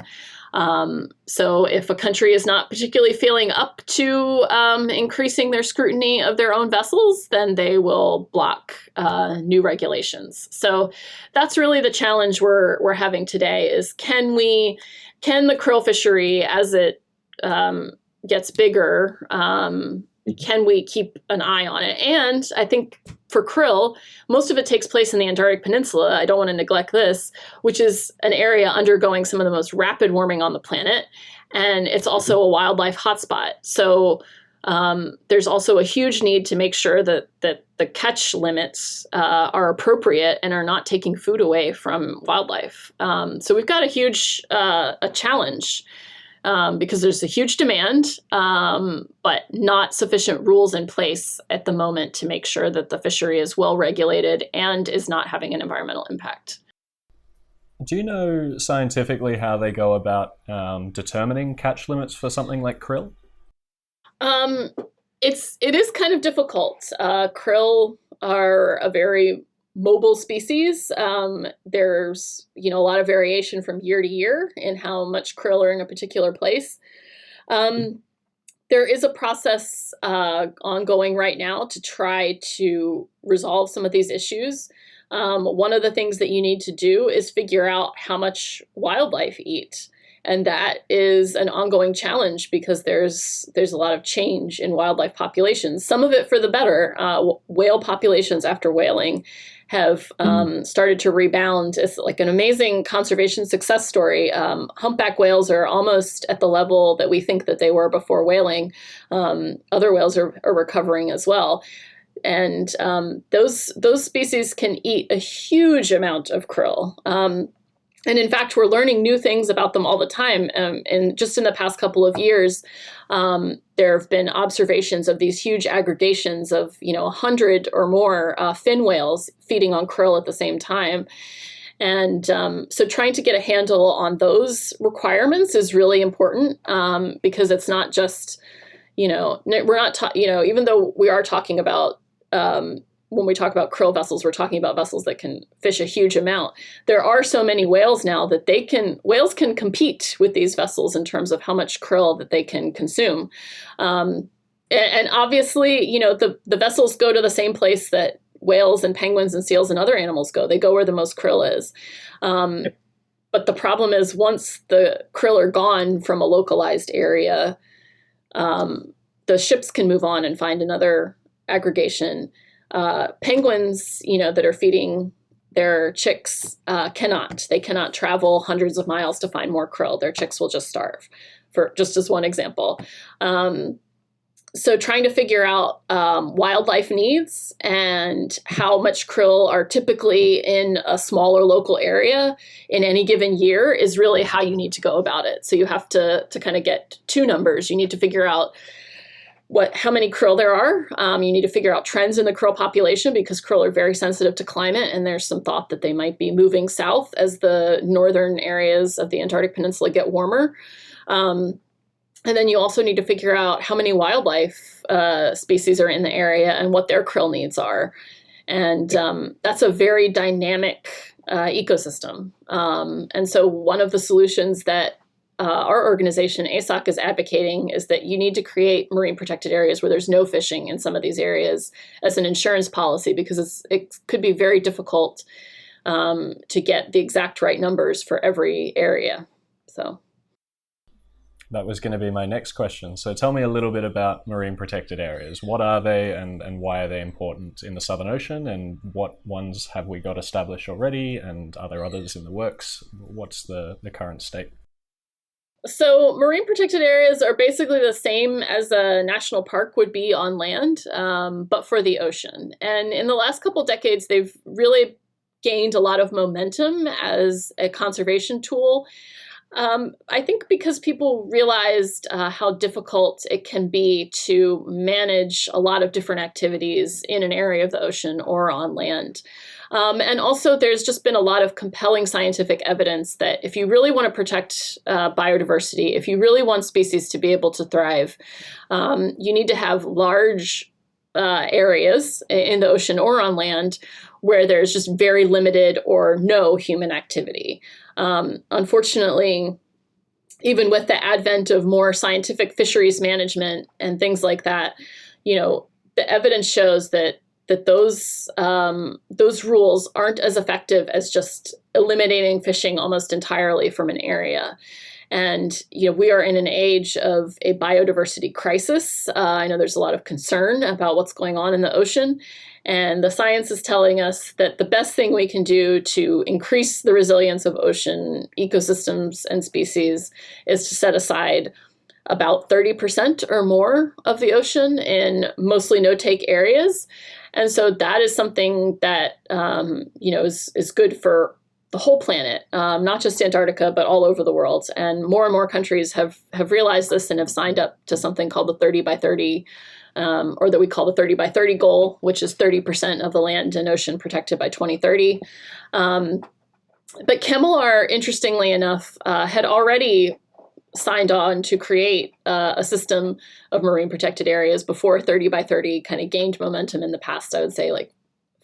So if a country is not particularly feeling up to increasing their scrutiny of their own vessels, then they will block new regulations. So that's really the challenge we're having today: is can the krill fishery, as it gets bigger, can we keep an eye on it? And I think for krill, most of it takes place in the Antarctic Peninsula. I don't want to neglect this, which is an area undergoing some of the most rapid warming on the planet. And it's also a wildlife hotspot. So there's also a huge need to make sure that the catch limits are appropriate and are not taking food away from wildlife. So we've got a huge a challenge. Because there's a huge demand, but not sufficient rules in place at the moment to make sure that the fishery is well regulated and is not having an environmental impact. Do you know scientifically how they go about determining catch limits for something like krill? It is kind of difficult. Krill are a very mobile species. There's a lot of variation from year to year in how much krill are in a particular place. There is a process ongoing right now to try to resolve some of these issues. One of the things that you need to do is figure out how much wildlife eat. And that is an ongoing challenge because there's a lot of change in wildlife populations, some of it for the better. Whale populations after whaling have started to rebound. It's like an amazing conservation success story. Humpback whales are almost at the level that we think that they were before whaling. Other whales are recovering as well. And those species can eat a huge amount of krill. And in fact, we're learning new things about them all the time. And just in the past couple of years, there have been observations of these huge aggregations of, 100 or more fin whales feeding on krill at the same time. And so trying to get a handle on those requirements is really important because it's not just, we're not, even though we are talking about when we talk about krill vessels, we're talking about vessels that can fish a huge amount. There are so many whales now that whales can compete with these vessels in terms of how much krill that they can consume. And obviously, the vessels go to the same place that whales and penguins and seals and other animals go. They go where the most krill is. But the problem is once the krill are gone from a localized area, the ships can move on and find another aggregation. Penguins, that are feeding Their chicks cannot. They cannot travel hundreds of miles to find more krill. Their chicks will just starve, for just as one example. So trying to figure out wildlife needs and how much krill are typically in a smaller local area in any given year is really how you need to go about it. So you have to kind of get two numbers. You need to figure out how many krill there are. You need to figure out trends in the krill population because krill are very sensitive to climate, and there's some thought that they might be moving south as the northern areas of the Antarctic Peninsula get warmer. And then you also need to figure out how many wildlife species are in the area and what their krill needs are. And that's a very dynamic ecosystem. And so one of the solutions that our organization, ASOC, is advocating is that you need to create marine protected areas where there's no fishing in some of these areas as an insurance policy, because it could be very difficult to get the exact right numbers for every area. So. That was going to be my next question. So tell me a little bit about marine protected areas. What are they and why are they important in the Southern Ocean? And what ones have we got established already? And are there others in the works? What's the current state? So marine protected areas are basically the same as a national park would be on land, but for the ocean. And in the last couple decades, they've really gained a lot of momentum as a conservation tool. I think because people realized how difficult it can be to manage a lot of different activities in an area of the ocean or on land. And also there's just been a lot of compelling scientific evidence that if you really want to protect biodiversity, if you really want species to be able to thrive, you need to have large areas in the ocean or on land where there's just very limited or no human activity. Unfortunately, even with the advent of more scientific fisheries management and things like that, the evidence shows that those rules aren't as effective as just eliminating fishing almost entirely from an area. And, we are in an age of a biodiversity crisis. I know there's a lot of concern about what's going on in the ocean. And the science is telling us that the best thing we can do to increase the resilience of ocean ecosystems and species is to set aside about 30% or more of the ocean in mostly no-take areas. And so that is something that, is good for the whole planet, not just Antarctica, but all over the world. And more countries have realized this and have signed up to something called the 30 by 30, or that we call the 30 by 30 goal, which is 30% of the land and ocean protected by 2030. But Kemmelar, interestingly enough, had already signed on to create a system of marine protected areas before 30 by 30 kind of gained momentum in the past, I would say like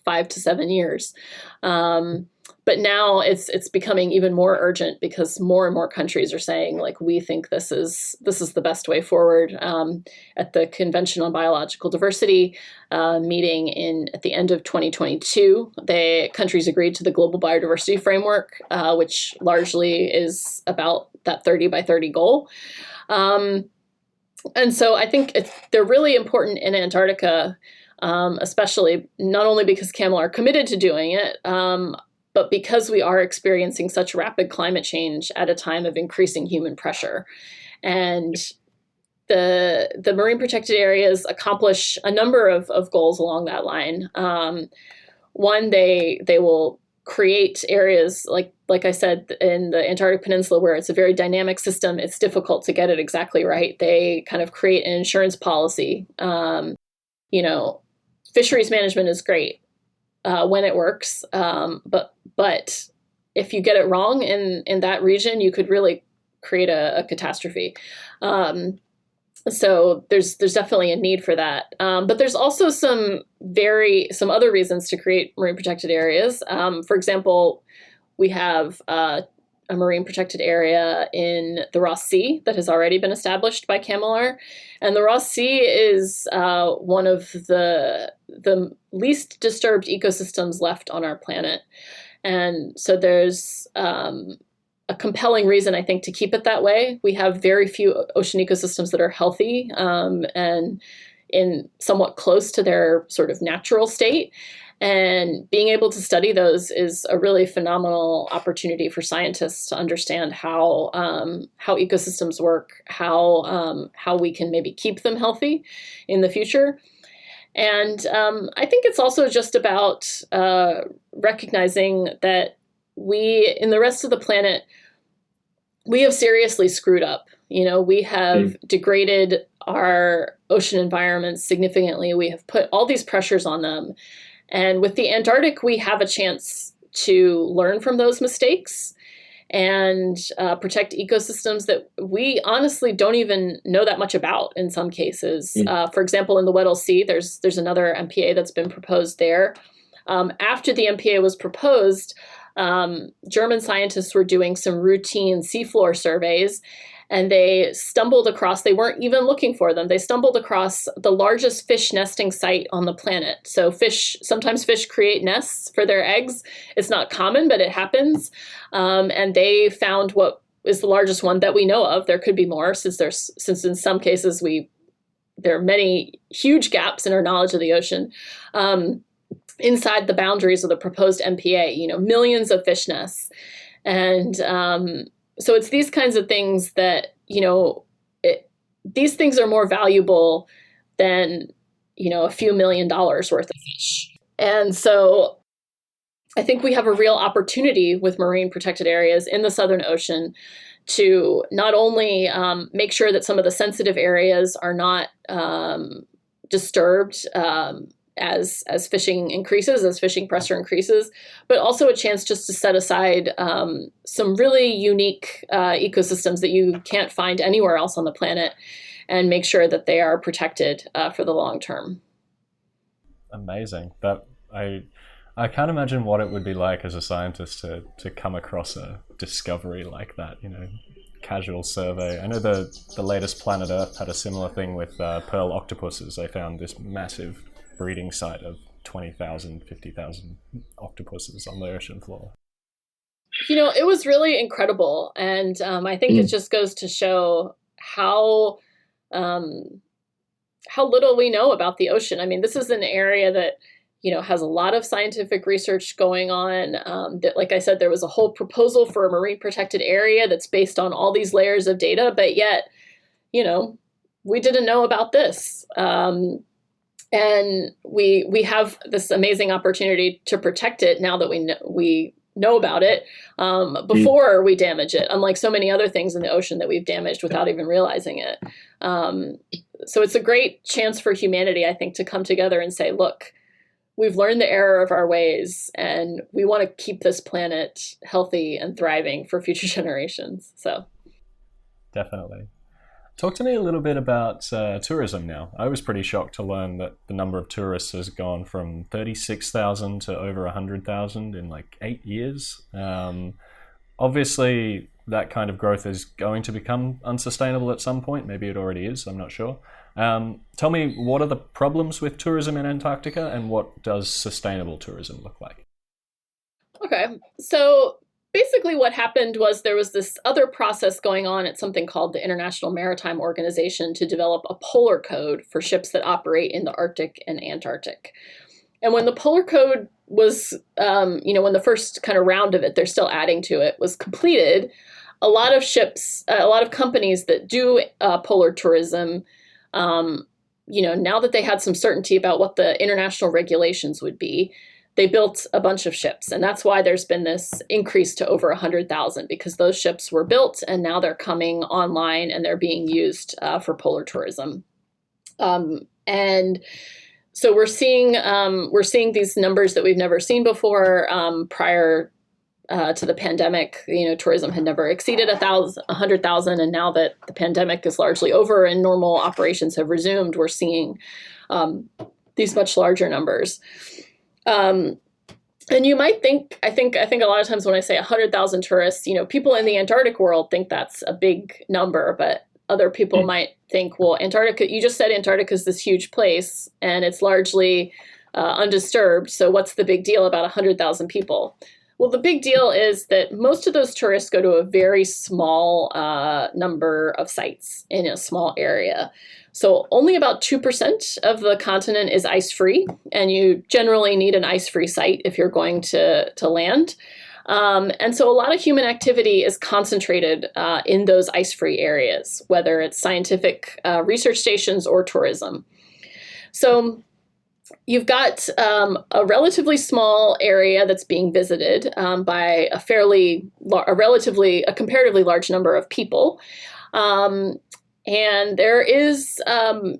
5 to 7 years. But now it's becoming even more urgent because more and more countries are saying, like, we think this is the best way forward. At the Convention on Biological Diversity meeting at the end of 2022, countries agreed to the Global Biodiversity Framework, which largely is about that 30 by 30 goal. And so I think they're really important in Antarctica, especially not only because Kemmelar committed to doing it, but because we are experiencing such rapid climate change at a time of increasing human pressure. And the marine protected areas accomplish a number of goals along that line. One, they will create areas, like I said, in the Antarctic Peninsula, where it's a very dynamic system. It's difficult to get it exactly right. They kind of create an insurance policy. Fisheries management is great when it works, but if you get it wrong in that region, you could really create a catastrophe. So there's definitely a need for that. But there's also some other reasons to create marine protected areas. For example, we have a marine protected area in the Ross Sea that has already been established by Kemmelar. And the Ross Sea is one of the least disturbed ecosystems left on our planet. And so there's a compelling reason, I think, to keep it that way. We have very few ocean ecosystems that are healthy and in somewhat close to their sort of natural state. And being able to study those is a really phenomenal opportunity for scientists to understand how ecosystems work, how we can maybe keep them healthy in the future. And I think it's also just about recognizing that we, in the rest of the planet, we have seriously screwed up. We have degraded our ocean environments significantly. We have put all these pressures on them. And with the Antarctic, we have a chance to learn from those mistakes and protect ecosystems that we honestly don't even know that much about in some cases. For example, in the Weddell Sea, there's another MPA that's been proposed there. After the MPA was proposed, German scientists were doing some routine seafloor surveys, and they weren't even looking for them. They stumbled across the largest fish nesting site on the planet. So sometimes fish create nests for their eggs. It's not common, but it happens. And they found what is the largest one that we know of. There could be more, since in some cases there are many huge gaps in our knowledge of the ocean. Inside the boundaries of the proposed MPA, millions of fish nests. And so it's these kinds of things that, these things are more valuable than, a few $1 million worth of fish. And so I think we have a real opportunity with marine protected areas in the Southern Ocean to not only make sure that some of the sensitive areas are not disturbed as fishing increases, as fishing pressure increases, but also a chance just to set aside some really unique ecosystems that you can't find anywhere else on the planet, and make sure that they are protected for the long term. Amazing. I can't imagine what it would be like as a scientist to come across a discovery like that, casual survey. I know the latest Planet Earth had a similar thing with pearl octopuses. They found this massive breeding site of 20,000, 50,000 octopuses on the ocean floor. It was really incredible. And I think it just goes to show how little we know about the ocean. I mean, this is an area that, has a lot of scientific research going on. That, like I said, there was a whole proposal for a marine protected area that's based on all these layers of data, but yet, we didn't know about this. And we have this amazing opportunity to protect it now that we know about it before we damage it, unlike so many other things in the ocean that we've damaged without even realizing it. So it's a great chance for humanity, I think, to come together and say, look, we've learned the error of our ways, and we want to keep this planet healthy and thriving for future generations. So, definitely. Talk to me a little bit about tourism now. I was pretty shocked to learn that the number of tourists has gone from 36,000 to over 100,000 in like 8 years. Obviously, that kind of growth is going to become unsustainable at some point. Maybe it already is, I'm not sure. Tell me, what are the problems with tourism in Antarctica, and what does sustainable tourism look like? Okay, so basically what happened was there was this other process going on at something called the International Maritime Organization to develop a polar code for ships that operate in the Arctic and Antarctic. And when the polar code was, when the first kind of round of it, they're still adding to it, was completed, a lot of ships, a lot of companies that do polar tourism, now that they had some certainty about what the international regulations would be, they built a bunch of ships. And that's why there's been this increase to over 100,000, because those ships were built and now they're coming online and they're being used for polar tourism. And so we're seeing these numbers that we've never seen before. Prior to the pandemic, tourism had never exceeded 100,000. And now that the pandemic is largely over and normal operations have resumed, we're seeing these much larger numbers. And you might think, I think a lot of times when I say 100,000 tourists, people in the Antarctic world think that's a big number, but other people might think, well, Antarctica, you just said Antarctica is this huge place and it's largely undisturbed. So what's the big deal about 100,000 people? Well, the big deal is that most of those tourists go to a very small number of sites in a small area. So only about 2% of the continent is ice-free, and you generally need an ice-free site if you're going to land. And so a lot of human activity is concentrated in those ice-free areas, whether it's scientific research stations or tourism. So you've got a relatively small area that's being visited by a comparatively large number of people. And there is, the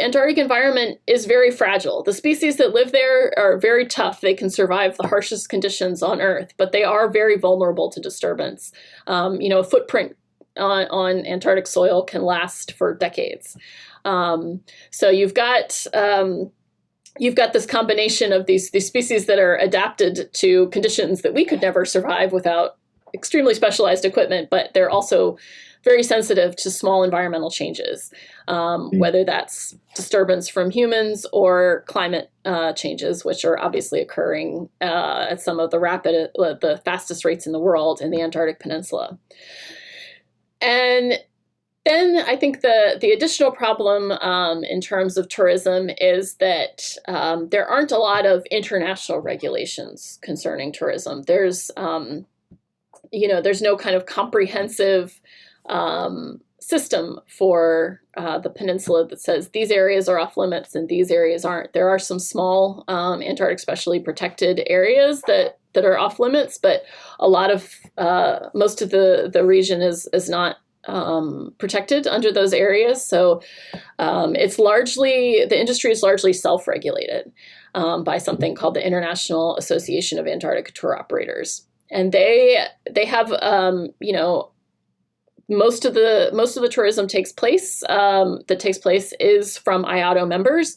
Antarctic environment is very fragile. The species that live there are very tough. They can survive the harshest conditions on Earth, but they are very vulnerable to disturbance. A footprint on Antarctic soil can last for decades. So you've got this combination of these species that are adapted to conditions that we could never survive without extremely specialized equipment, but they're also very sensitive to small environmental changes, whether that's disturbance from humans or climate changes, which are obviously occurring at some of the fastest rates in the world in the Antarctic Peninsula. And then I think the additional problem in terms of tourism is that there aren't a lot of international regulations concerning tourism. There's no kind of comprehensive system for the peninsula that says these areas are off limits and these areas aren't. There are some small Antarctic specially protected areas that are off limits, but most of the region is not protected under those areas. So the industry is largely self-regulated by something called the International Association of Antarctic Tour Operators. And they have, most of the tourism takes place is from IATO members.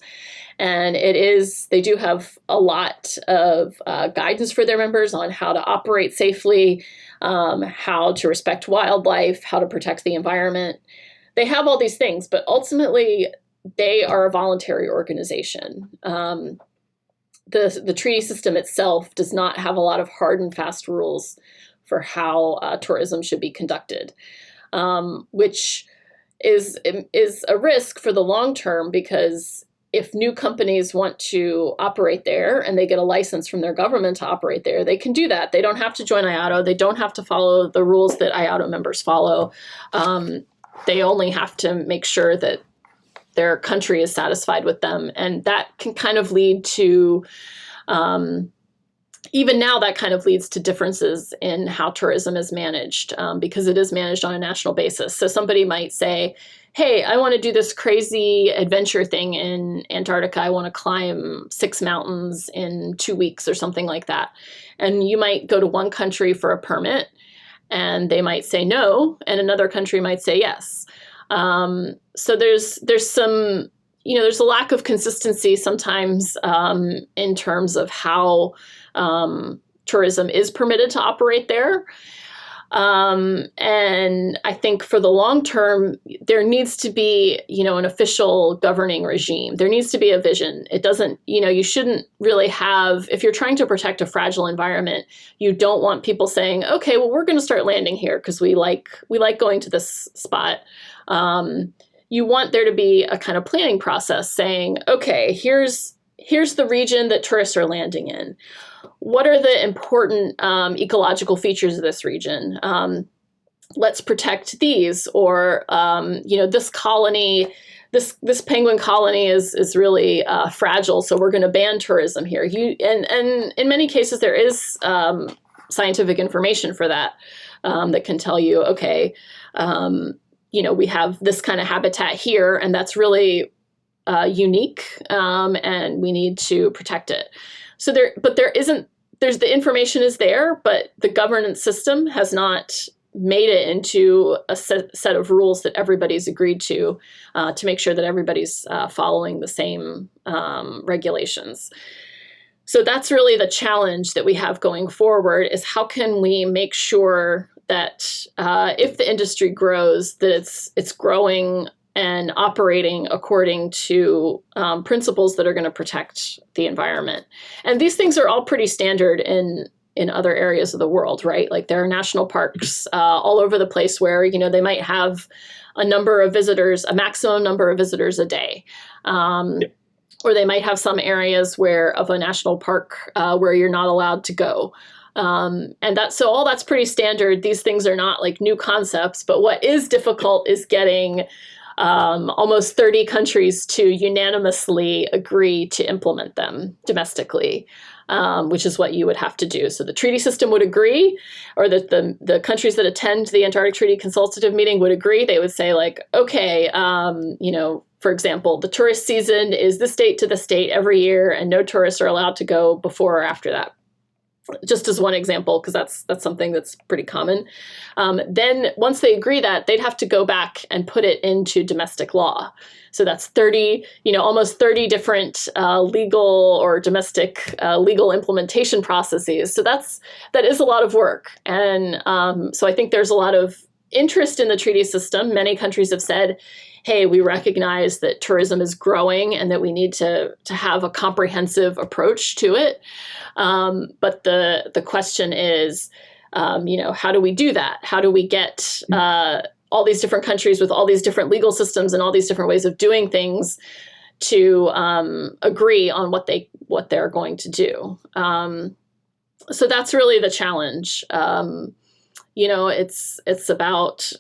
And they do have a lot of guidance for their members on how to operate safely, how to respect wildlife, how to protect the environment. They have all these things, but ultimately they are a voluntary organization. The treaty system itself does not have a lot of hard and fast rules for how tourism should be conducted, which is a risk for the long term, because if new companies want to operate there and they get a license from their government to operate there, they can do that. They don't have to join IATO. They don't have to follow the rules that IATO members follow. They only have to make sure that their country is satisfied with them. And that can kind of lead to, even now, that kind of leads to differences in how tourism is managed, because it is managed on a national basis. So somebody might say, hey, I want to do this crazy adventure thing in Antarctica. I want to climb 6 mountains in 2 weeks or something like that. And you might go to one country for a permit and they might say no, and another country might say yes. So there's some, there's a lack of consistency sometimes in terms of how tourism is permitted to operate there. And I think for the long term, there needs to be, an official governing regime. There needs to be a vision. It doesn't, you shouldn't really have, if you're trying to protect a fragile environment, you don't want people saying, okay, well, we're going to start landing here because we like going to this spot. You want there to be a kind of planning process saying, okay, here's the region that tourists are landing in. What are the important ecological features of this region? Let's protect these, or this colony, this penguin colony is really fragile, so we're going to ban tourism here. And in many cases there is scientific information for that that can tell you, okay, we have this kind of habitat here, and that's really unique, and we need to protect it. So there's the information is there, but the governance system has not made it into a set of rules that everybody's agreed to make sure that everybody's following the same regulations. So that's really the challenge that we have going forward, is how can we make sure that if the industry grows, that it's growing and operating according to principles that are going to protect the environment. And these things are all pretty standard in in other areas of the world, right? Like there are national parks all over the place where, you know, they might have a number of visitors, a maximum number of visitors a day. Or they might have some areas where of a national park where you're not allowed to go. So all that's pretty standard. These things are not like new concepts, but what is difficult is getting almost 30 countries to unanimously agree to implement them domestically, which is what you would have to do. So the treaty system would agree, or that the countries that attend the Antarctic Treaty Consultative Meeting would agree. They would say like, okay, you know, for example, the tourist season is this date to this date every year, and no tourists are allowed to go before or after that. Just as one example, because that's something that's pretty common. Then once they agree that, they'd have to go back and put it into domestic law. So that's 30, you know, almost 30 different legal or domestic legal implementation processes. So that is a lot of work. And so I think there's a lot of interest in the treaty system. Many countries have said, hey, we recognize that tourism is growing and that we need to have a comprehensive approach to it. But the question is, you know, how do we do that? How do we get all these different countries with all these different legal systems and all these different ways of doing things to agree on what they're going to do? So that's really the challenge. You know, it's about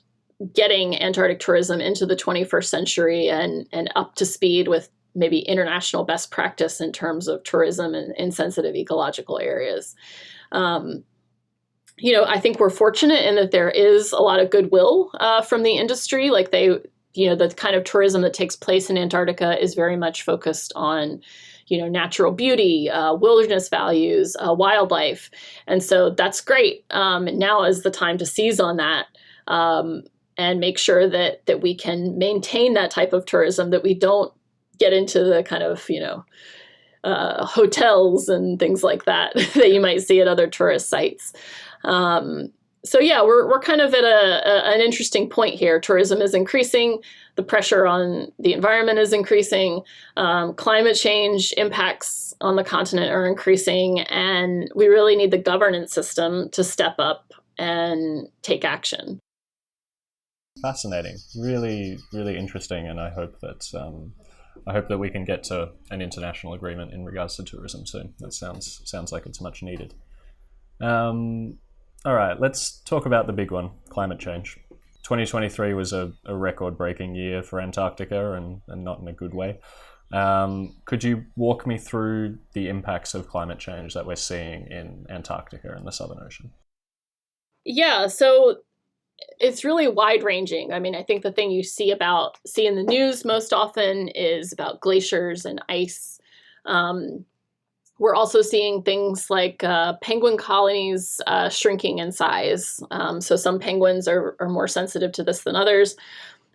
getting Antarctic tourism into the 21st century and up to speed with maybe international best practice in terms of tourism in sensitive ecological areas. You know, I think we're fortunate in that there is a lot of goodwill from the industry. Like you know, the kind of tourism that takes place in Antarctica is very much focused on, you know, natural beauty, wilderness values, wildlife. And so that's great. Now is the time to seize on that. And make sure that we can maintain that type of tourism, that we don't get into the kind of, you know, hotels and things like that that you might see at other tourist sites. So yeah, we're kind of at an interesting point here. Tourism is increasing, the pressure on the environment is increasing, climate change impacts on the continent are increasing, and we really need the governance system to step up and take action. Fascinating, really, really interesting, and I hope that we can get to an international agreement in regards to tourism soon. That sounds like it's much needed. All right, let's talk about the big one, climate change. 2023 was a record-breaking year for Antarctica, and not in a good way. Could you walk me through the impacts of climate change that we're seeing in Antarctica and the Southern Ocean? Yeah, so it's really wide-ranging. I mean, I think the thing you see in the news most often is about glaciers and ice. We're also seeing things like penguin colonies shrinking in size. So some penguins are more sensitive to this than others.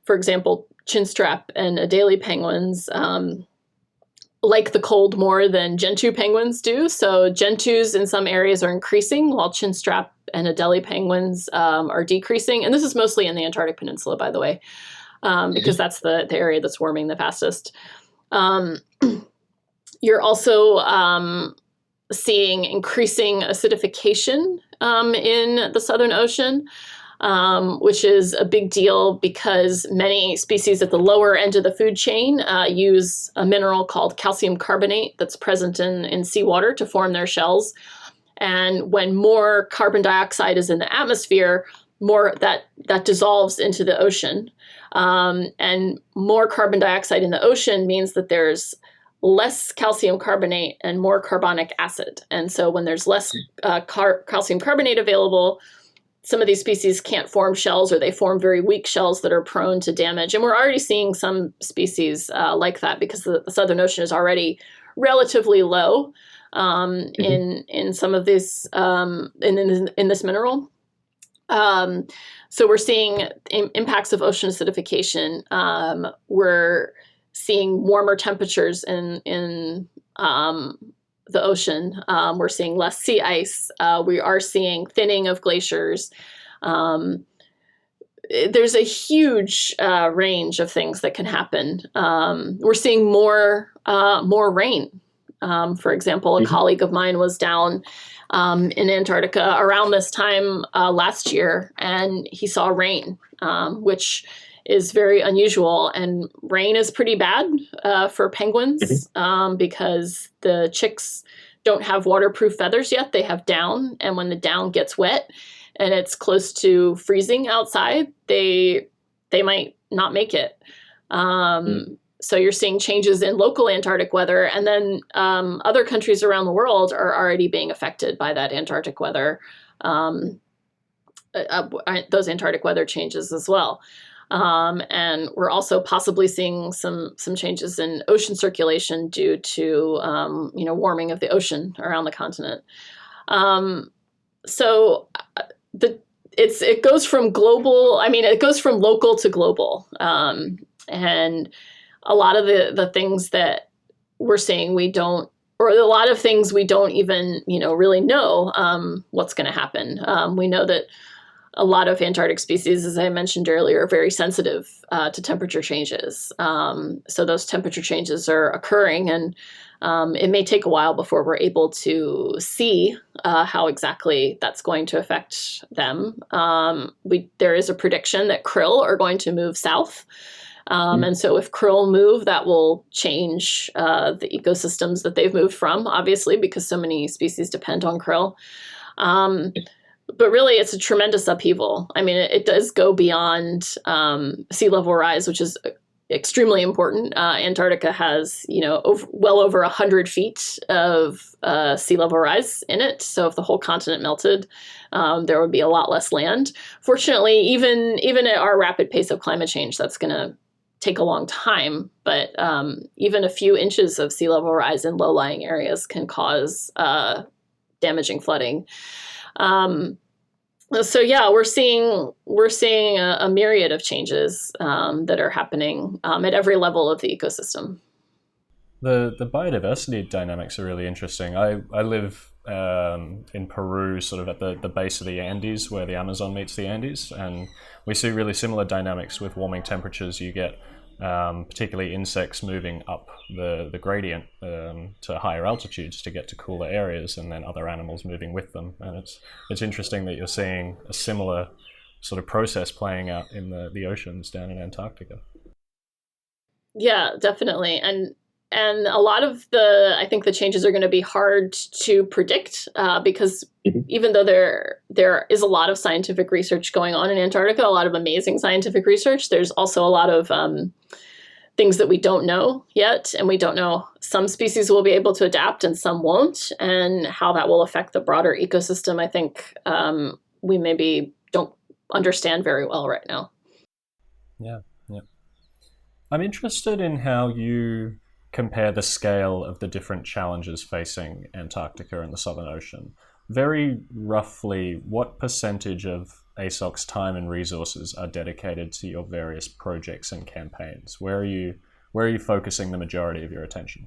For example, chinstrap and Adelie penguins like the cold more than gentoo penguins do. So gentoos in some areas are increasing, while chinstrap and Adelie penguins are decreasing. And this is mostly in the Antarctic Peninsula, by the way, because that's the area that's warming the fastest. You're also seeing increasing acidification in the Southern Ocean, which is a big deal because many species at the lower end of the food chain use a mineral called calcium carbonate that's present in seawater to form their shells. And when more carbon dioxide is in the atmosphere, more that dissolves into the ocean. And more carbon dioxide in the ocean means that there's less calcium carbonate and more carbonic acid. And so when there's less calcium carbonate available, some of these species can't form shells, or they form very weak shells that are prone to damage. And we're already seeing some species like that because the Southern Ocean is already relatively low in some of this in this mineral. So we're seeing impacts of ocean acidification. We're seeing warmer temperatures in the ocean. We're seeing less sea ice. We are seeing thinning of glaciers. There's a huge range of things that can happen. We're seeing more rain. For example, a colleague of mine was down in Antarctica around this time last year, and he saw rain, which is very unusual. And rain is pretty bad for penguins because the chicks don't have waterproof feathers yet. They have down, and when the down gets wet and it's close to freezing outside, they might not make it. So you're seeing changes in local Antarctic weather, and then other countries around the world are already being affected by that Antarctic weather, those Antarctic weather changes as well. And we're also possibly seeing some changes in ocean circulation due to warming of the ocean around the continent. So it goes from global. I mean, it goes from local to global, and a lot of the things that we're seeing or a lot of things we don't even really know what's going to happen. We know that a lot of Antarctic species, as I mentioned earlier, are very sensitive to temperature changes. So those temperature changes are occurring, and it may take a while before we're able to see how exactly that's going to affect them. There is a prediction that krill are going to move south. And so if krill move, that will change the ecosystems that they've moved from, obviously, because so many species depend on krill. But really, it's a tremendous upheaval. I mean, it does go beyond sea level rise, which is extremely important. Antarctica has, well over 100 feet of sea level rise in it. So if the whole continent melted, there would be a lot less land. Fortunately, even at our rapid pace of climate change, that's going to take a long time. But even a few inches of sea level rise in low-lying areas can cause damaging flooding. So yeah, we're seeing a myriad of changes that are happening at every level of the ecosystem. The biodiversity dynamics are really interesting. I live in Peru, sort of at the base of the Andes, where the Amazon meets the Andes, and we see really similar dynamics with warming temperatures. You get particularly insects moving up the gradient to higher altitudes to get to cooler areas, and then other animals moving with them. And it's interesting that you're seeing a similar sort of process playing out in the oceans down in Antarctica. Yeah, definitely. And a lot of I think the changes are going to be hard to predict because even though there is a lot of scientific research going on in Antarctica, a lot of amazing scientific research, there's also a lot of things that we don't know yet. And we don't know, some species will be able to adapt and some won't, and how that will affect the broader ecosystem. I think we maybe don't understand very well right now. Yeah. I'm interested in how you compare the scale of the different challenges facing Antarctica and the Southern Ocean. Very roughly, what percentage of ASOC's time and resources are dedicated to your various projects and campaigns? Where are you focusing the majority of your attention?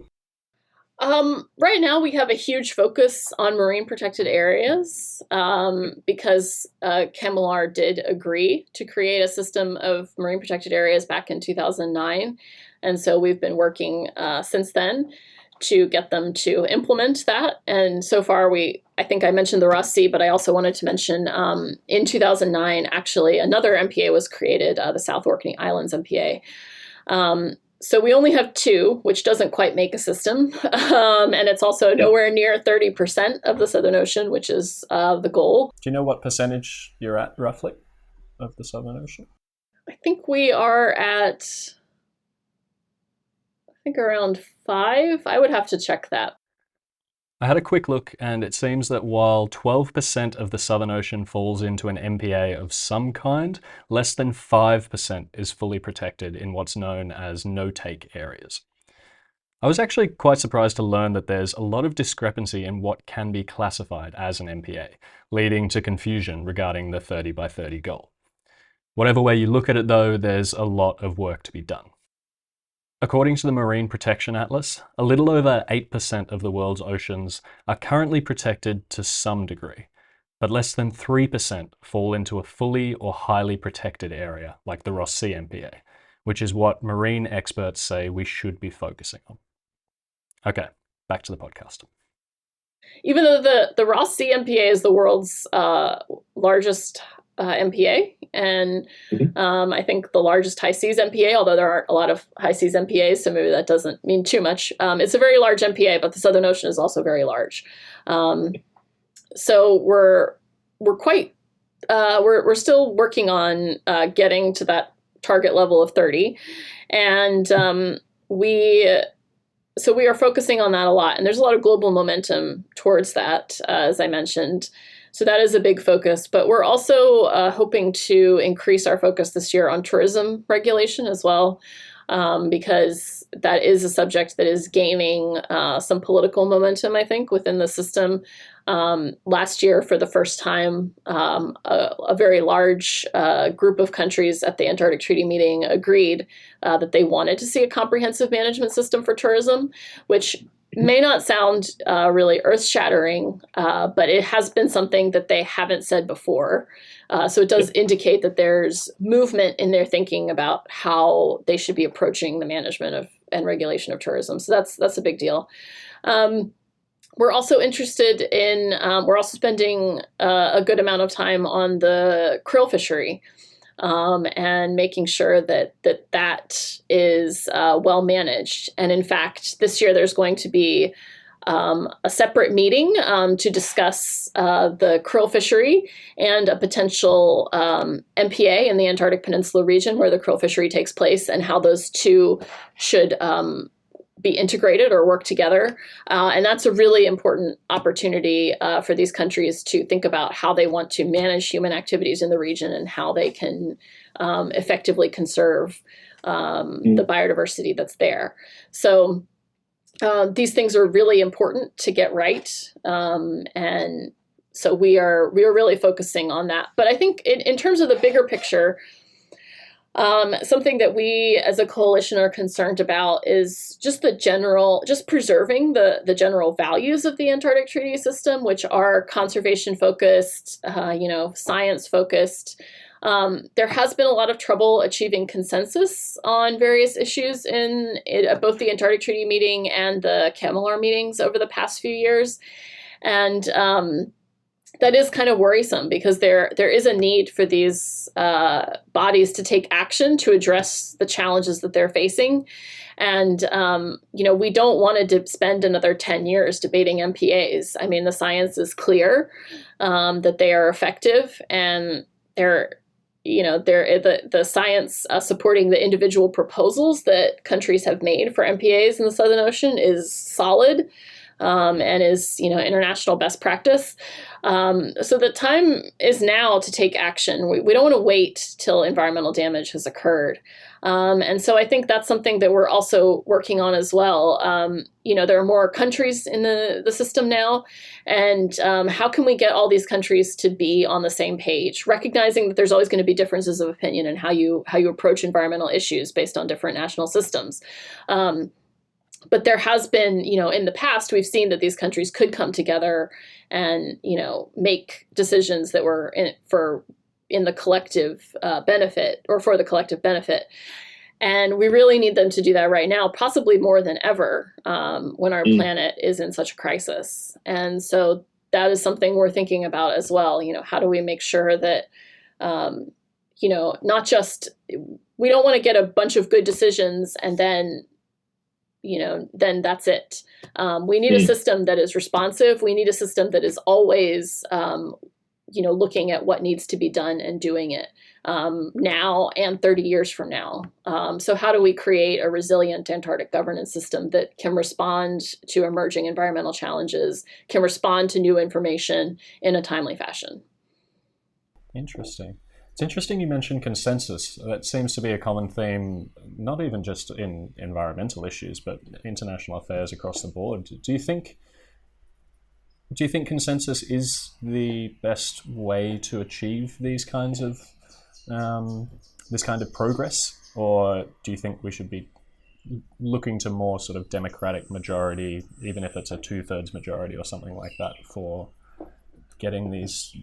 Right now, we have a huge focus on marine protected areas because CAMLR did agree to create a system of marine protected areas back in 2009. And so we've been working since then to get them to implement that. And so far, I think I mentioned the Ross Sea, but I also wanted to mention in 2009, actually, another MPA was created, the South Orkney Islands MPA. So we only have two, which doesn't quite make a system. And it's also nowhere near 30% of the Southern Ocean, which is the goal. Do you know what percentage you're at, roughly, of the Southern Ocean? I think we are at around 5. I would have to check that. I had a quick look, and it seems that while 12% of the Southern Ocean falls into an MPA of some kind, less than 5% is fully protected in what's known as no-take areas. I was actually quite surprised to learn that there's a lot of discrepancy in what can be classified as an MPA, leading to confusion regarding the 30 by 30 goal. Whatever way you look at it though, there's a lot of work to be done. According to the Marine Protection Atlas, a little over 8% of the world's oceans are currently protected to some degree, but less than 3% fall into a fully or highly protected area like the Ross Sea MPA, which is what marine experts say we should be focusing on. Okay, back to the podcast. Even though the Ross Sea MPA is the world's largest MPA, and I think the largest high seas MPA, although there aren't a lot of high seas MPAs, so maybe that doesn't mean too much. It's a very large MPA, but the Southern Ocean is also very large. So we're still working on getting to that target level of 30, and we are focusing on that a lot, and there's a lot of global momentum towards that, as I mentioned. So that is a big focus, but we're also hoping to increase our focus this year on tourism regulation as well, because that is a subject that is gaining some political momentum, I think, within the system. Last year, for the first time, a very large group of countries at the Antarctic Treaty meeting agreed that they wanted to see a comprehensive management system for tourism, which may not sound really earth-shattering, but it has been something that they haven't said before. So it does indicate that there's movement in their thinking about how they should be approaching the management of and regulation of tourism. So that's a big deal. We're also interested in, we're also spending a good amount of time on the krill fishery, and making sure that is well managed. And in fact, this year there's going to be a separate meeting to discuss the krill fishery and a potential MPA in the Antarctic Peninsula region where the krill fishery takes place, and how those two should be integrated or work together. And that's a really important opportunity for these countries to think about how they want to manage human activities in the region and how they can effectively conserve the biodiversity that's there. So these things are really important to get right. And so we are really focusing on that. But I think in terms of the bigger picture, something that we as a coalition are concerned about is just preserving the general values of the Antarctic Treaty System, which are conservation focused, science focused. There has been a lot of trouble achieving consensus on various issues at both the Antarctic Treaty meeting and the CAMLR meetings over the past few years. And that is kind of worrisome, because there is a need for these bodies to take action to address the challenges that they're facing. And, we don't want to spend another 10 years debating MPAs. I mean, the science is clear that they are effective, and the science supporting the individual proposals that countries have made for MPAs in the Southern Ocean is solid. And is, international best practice. So the time is now to take action. We don't want to wait till environmental damage has occurred. And so I think that's something that we're also working on as well. There are more countries in the system now, and how can we get all these countries to be on the same page, recognizing that there's always going to be differences of opinion in how you approach environmental issues based on different national systems. But there has been, in the past, we've seen that these countries could come together and, make decisions that were in the collective benefit, or for the collective benefit. And we really need them to do that right now, possibly more than ever, when our planet is in such a crisis. And so that is something we're thinking about as well. How do we make sure that, not just, we don't want to get a bunch of good decisions and then that's it. We need a system that is responsive. We need a system that is always, looking at what needs to be done and doing it now and 30 years from now. So how do we create a resilient Antarctic governance system that can respond to emerging environmental challenges, can respond to new information in a timely fashion? Interesting. It's interesting you mentioned consensus. That seems to be a common theme, not even just in environmental issues, but international affairs across the board. Do you think consensus is the best way to achieve these kinds of this kind of progress, or do you think we should be looking to more sort of democratic majority, even if it's a 2/3 majority or something like that, for getting these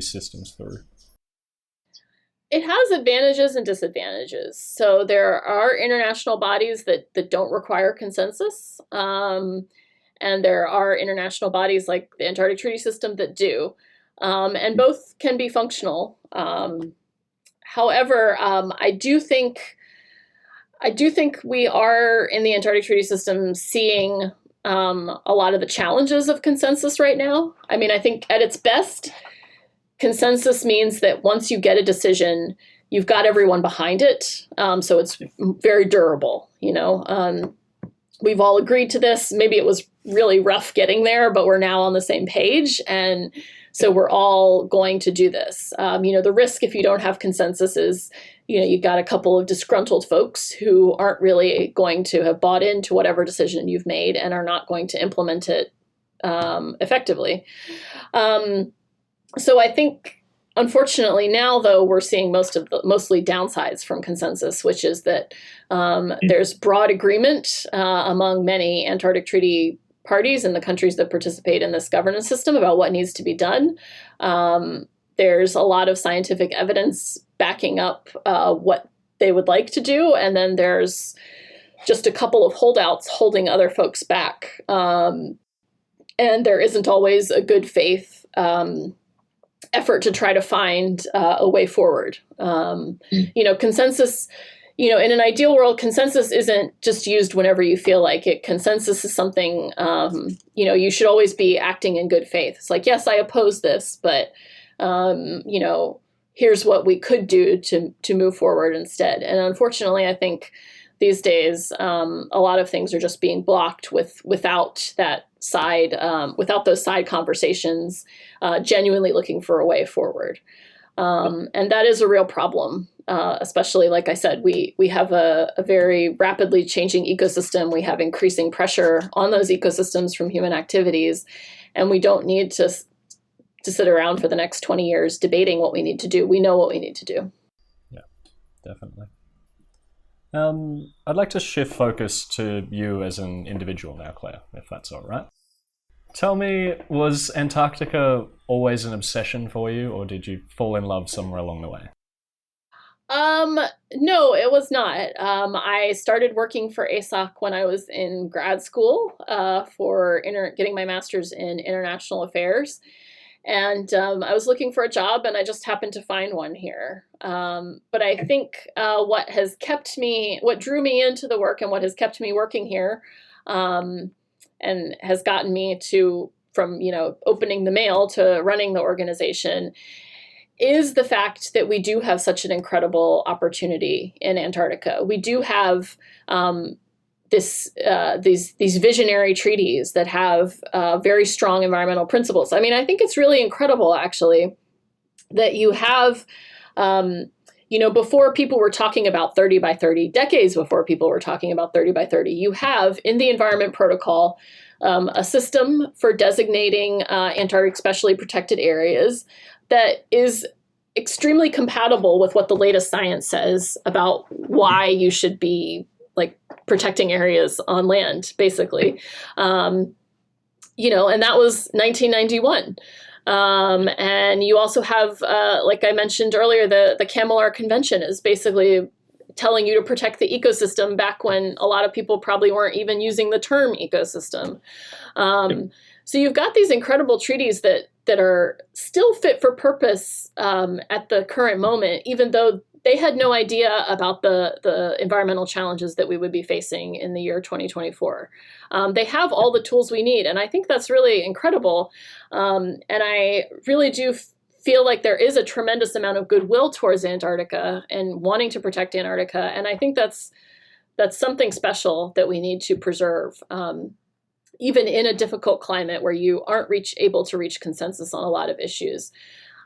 systems through? It has advantages and disadvantages. So there are international bodies that don't require consensus. and there are international bodies like the Antarctic Treaty System that do. And both can be functional. However, I do think we are in the Antarctic Treaty System seeing a lot of the challenges of consensus right now. I mean, I think at its best, consensus means that once you get a decision, you've got everyone behind it. So it's very durable, we've all agreed to this. Maybe it was really rough getting there, but we're now on the same page. And so we're all going to do this. The risk if you don't have consensus is, you've got a couple of disgruntled folks who aren't really going to have bought into whatever decision you've made and are not going to implement it effectively. So I think, unfortunately, now, though, we're seeing mostly downsides from consensus, which is that there's broad agreement among many Antarctic Treaty parties and the countries that participate in this governance system about what needs to be done. There's a lot of scientific evidence backing up what they would like to do, and then there's just a couple of holdouts holding other folks back. And there isn't always a good faith effort to try to find a way forward. Consensus, in an ideal world, consensus isn't just used whenever you feel like it. Consensus is something, you should always be acting in good faith. It's like, yes, I oppose this, but, here's what we could do to move forward instead. And unfortunately, I think these days, a lot of things are just being blocked without those side conversations, genuinely looking for a way forward. And that is a real problem, especially, like I said, we have a very rapidly changing ecosystem. We have increasing pressure on those ecosystems from human activities, and we don't need to sit around for the next 20 years debating what we need to do. We know what we need to do. Yeah, definitely. I'd like to shift focus to you as an individual now, Claire, if that's all right. Tell me, was Antarctica always an obsession for you, or did you fall in love somewhere along the way? No, it was not. I started working for ASOC when I was in grad school for getting my master's in international affairs. And I was looking for a job, and I just happened to find one here. But I think what drew me into the work and what has kept me working here and has gotten me from opening the mail to running the organization is the fact that we do have such an incredible opportunity in Antarctica. We do have these visionary treaties that have very strong environmental principles. I mean, I think it's really incredible, actually, that you have, before people were talking about 30 by 30, decades before people were talking about 30 by 30, you have in the Environment Protocol a system for designating Antarctic specially protected areas that is extremely compatible with what the latest science says about why you should be protecting areas on land, basically. And that was 1991. And you also have, like I mentioned earlier, the Kamilar Convention is basically telling you to protect the ecosystem back when a lot of people probably weren't even using the term ecosystem. So you've got these incredible treaties that are still fit for purpose at the current moment, even though they had no idea about the environmental challenges that we would be facing in the year 2024. They have all the tools we need, and I think that's really incredible. And I really do feel like there is a tremendous amount of goodwill towards Antarctica and wanting to protect Antarctica, and I think that's something special that we need to preserve, even in a difficult climate where you aren't able to reach consensus on a lot of issues.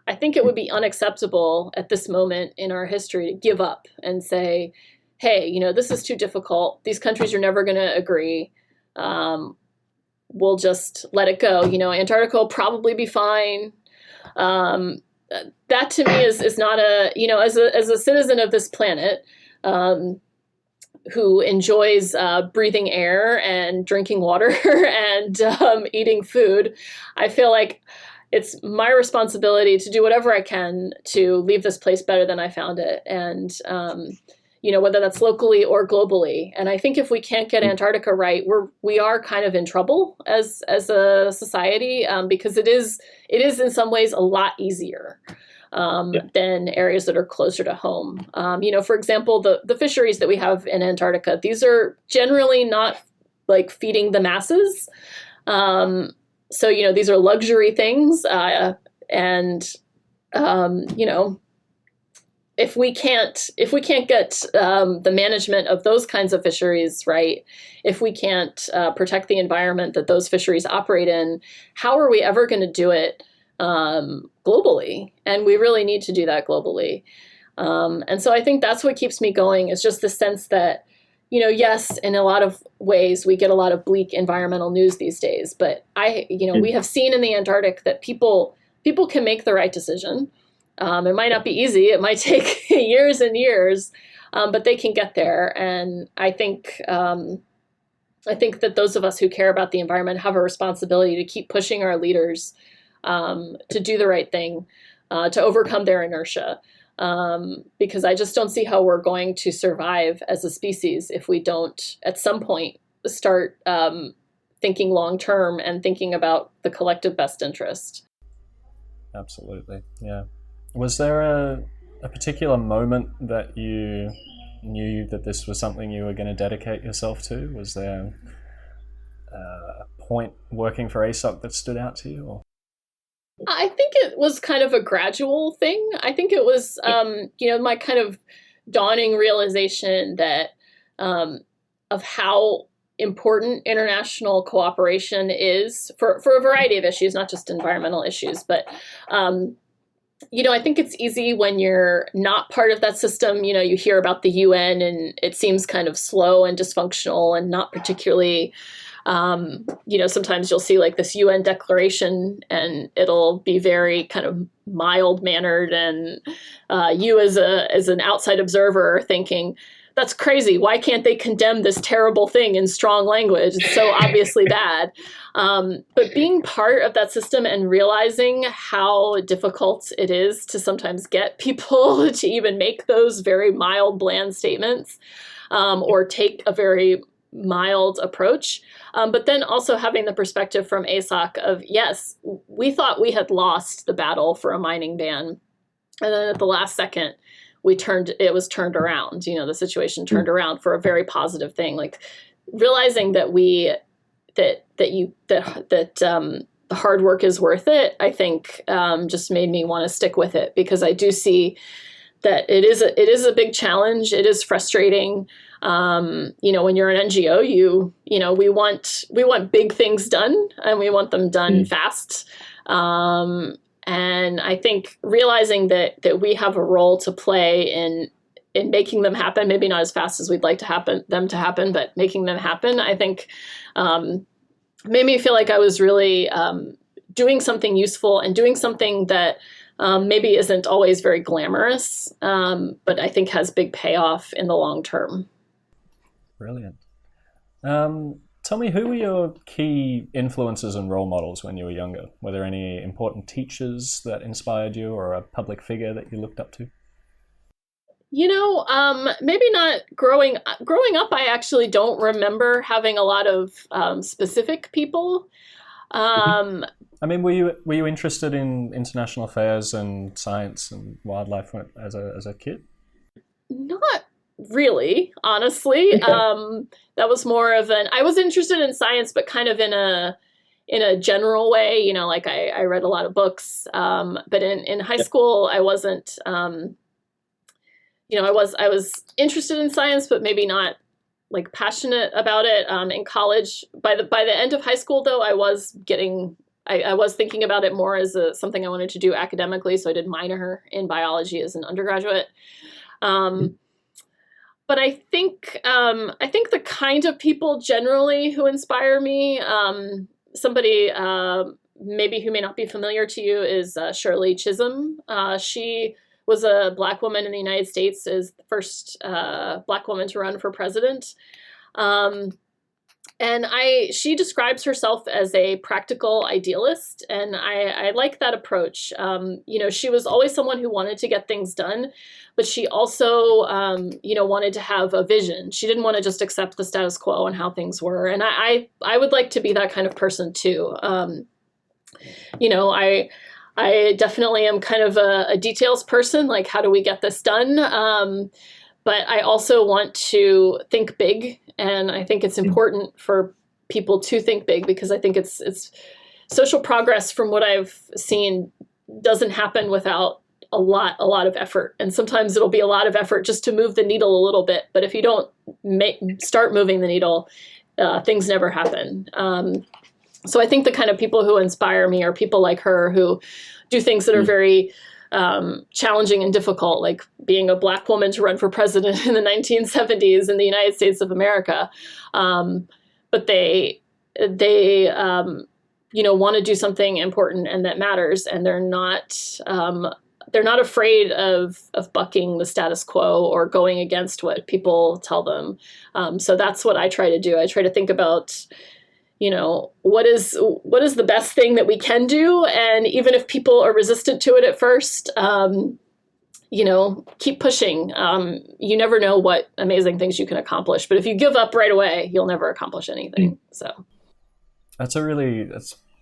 I think it would be unacceptable at this moment in our history to give up and say, hey, this is too difficult. These countries are never going to agree. We'll just let it go. Antarctica will probably be fine. That to me is not as a citizen of this planet, who enjoys breathing air and drinking water and eating food, I feel like it's my responsibility to do whatever I can to leave this place better than I found it. And, whether that's locally or globally. And I think if we can't get Antarctica right, we are kind of in trouble as a society, because it is in some ways a lot easier than areas that are closer to home. For example, the fisheries that we have in Antarctica, these are generally not like feeding the masses. So these are luxury things, and if we can't get the management of those kinds of fisheries right, if we can't protect the environment that those fisheries operate in, how are we ever going to do it globally? And we really need to do that globally. And so I think that's what keeps me going, is just the sense that, yes, in a lot of ways we get a lot of bleak environmental news these days, but we have seen in the Antarctic that people can make the right decision. It might not be easy. It might take years and years, but they can get there. And I think that those of us who care about the environment have a responsibility to keep pushing our leaders to do the right thing, to overcome their inertia. Because I just don't see how we're going to survive as a species if we don't, at some point, start thinking long term and thinking about the collective best interest. Absolutely, yeah. Was there a particular moment that you knew that this was something you were going to dedicate yourself to? Was there a point working for ASOC that stood out to you? Or? I think it was kind of a gradual thing. I think it was, my kind of dawning realization that of how important international cooperation is for a variety of issues, not just environmental issues, but I think it's easy when you're not part of that system. You hear about the UN and it seems kind of slow and dysfunctional and not particularly, sometimes you'll see like this UN declaration and it'll be very kind of mild mannered, and you as an outside observer are thinking, that's crazy. Why can't they condemn this terrible thing in strong language? It's so obviously bad. But being part of that system and realizing how difficult it is to sometimes get people to even make those very mild, bland statements, or take a very mild approach. But then also having the perspective from ASOC of, yes, we thought we had lost the battle for a mining ban. And then at the last second, it was turned around, the situation turned around for a very positive thing. Like realizing that the hard work is worth it, I think, just made me want to stick with it, because I do see that it is a big challenge. It is frustrating. When you're an NGO, we want big things done, and we want them done fast. And I think realizing that we have a role to play in making them happen, maybe not as fast as we'd like them to happen, but making them happen, I think made me feel like I was really doing something useful and doing something that maybe isn't always very glamorous, but I think has big payoff in the long term. Brilliant. Tell me, who were your key influences and role models when you were younger? Were there any important teachers that inspired you, or a public figure that you looked up to? Maybe not growing up. I actually don't remember having a lot of specific people. I mean, were you interested in international affairs and science and wildlife as a kid? Not really, honestly. Okay. That was more of I was interested in science, but kind of in a general way, like I read a lot of books. But in high school, I wasn't, I was interested in science, but maybe not like passionate about it. In college, by the end of high school, though, I was thinking about it more as something I wanted to do academically. So I did minor in biology as an undergraduate. But I think the kind of people generally who inspire me, somebody maybe who may not be familiar to you is Shirley Chisholm. She was a Black woman in the United States, is the first Black woman to run for president. And she describes herself as a practical idealist, and I like that approach. She was always someone who wanted to get things done, but she also, wanted to have a vision. She didn't want to just accept the status quo and how things were. And I would like to be that kind of person too. I definitely am kind of a details person, like how do we get this done? But I also want to think big, and I think it's important for people to think big because I think it's social progress, from what I've seen, doesn't happen without a lot of effort. And sometimes it'll be a lot of effort just to move the needle a little bit. But if you don't start moving the needle, things never happen. So I think the kind of people who inspire me are people like her who do things that are very challenging and difficult, like being a Black woman to run for president in the 1970s in the United States of America. But they want to do something important and that matters, and they're not afraid of bucking the status quo or going against what people tell them. So that's what I try to do. I try to think about, what is the best thing that we can do? And even if people are resistant to it at first, keep pushing. You never know what amazing things you can accomplish. But if you give up right away, you'll never accomplish anything. So that's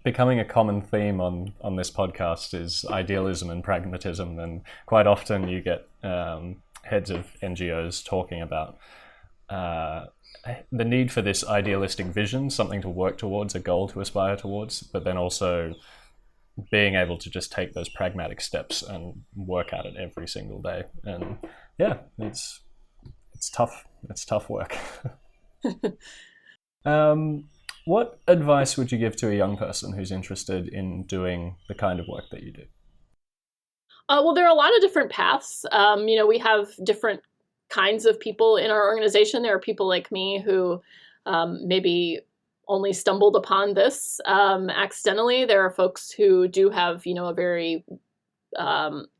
becoming a common theme on this podcast is idealism and pragmatism. And quite often you get heads of NGOs talking about the need for this idealistic vision, something to work towards, a goal to aspire towards, but then also being able to just take those pragmatic steps and work at it every single day. And yeah, it's tough. It's tough work. What advice would you give to a young person who's interested in doing the kind of work that you do? Well, there are a lot of different paths. We have different kinds of people in our organization. There are people like me who maybe only stumbled upon this accidentally. There are folks who do have, a very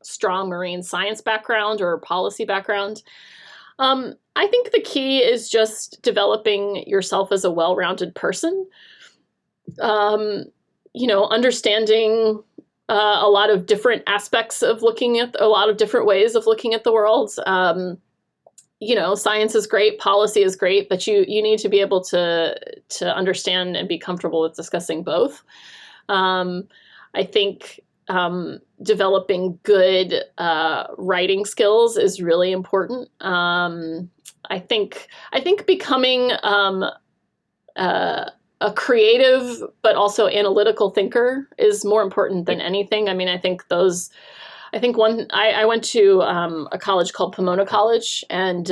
strong marine science background or policy background. I think the key is just developing yourself as a well-rounded person. Understanding a lot of different aspects of looking at a lot of different ways of looking at the world. Science is great, policy is great, but you need to be able to understand and be comfortable with discussing both. I think developing good writing skills is really important. I think becoming a creative but also analytical thinker is more important than anything. I mean, I went to a college called Pomona College, and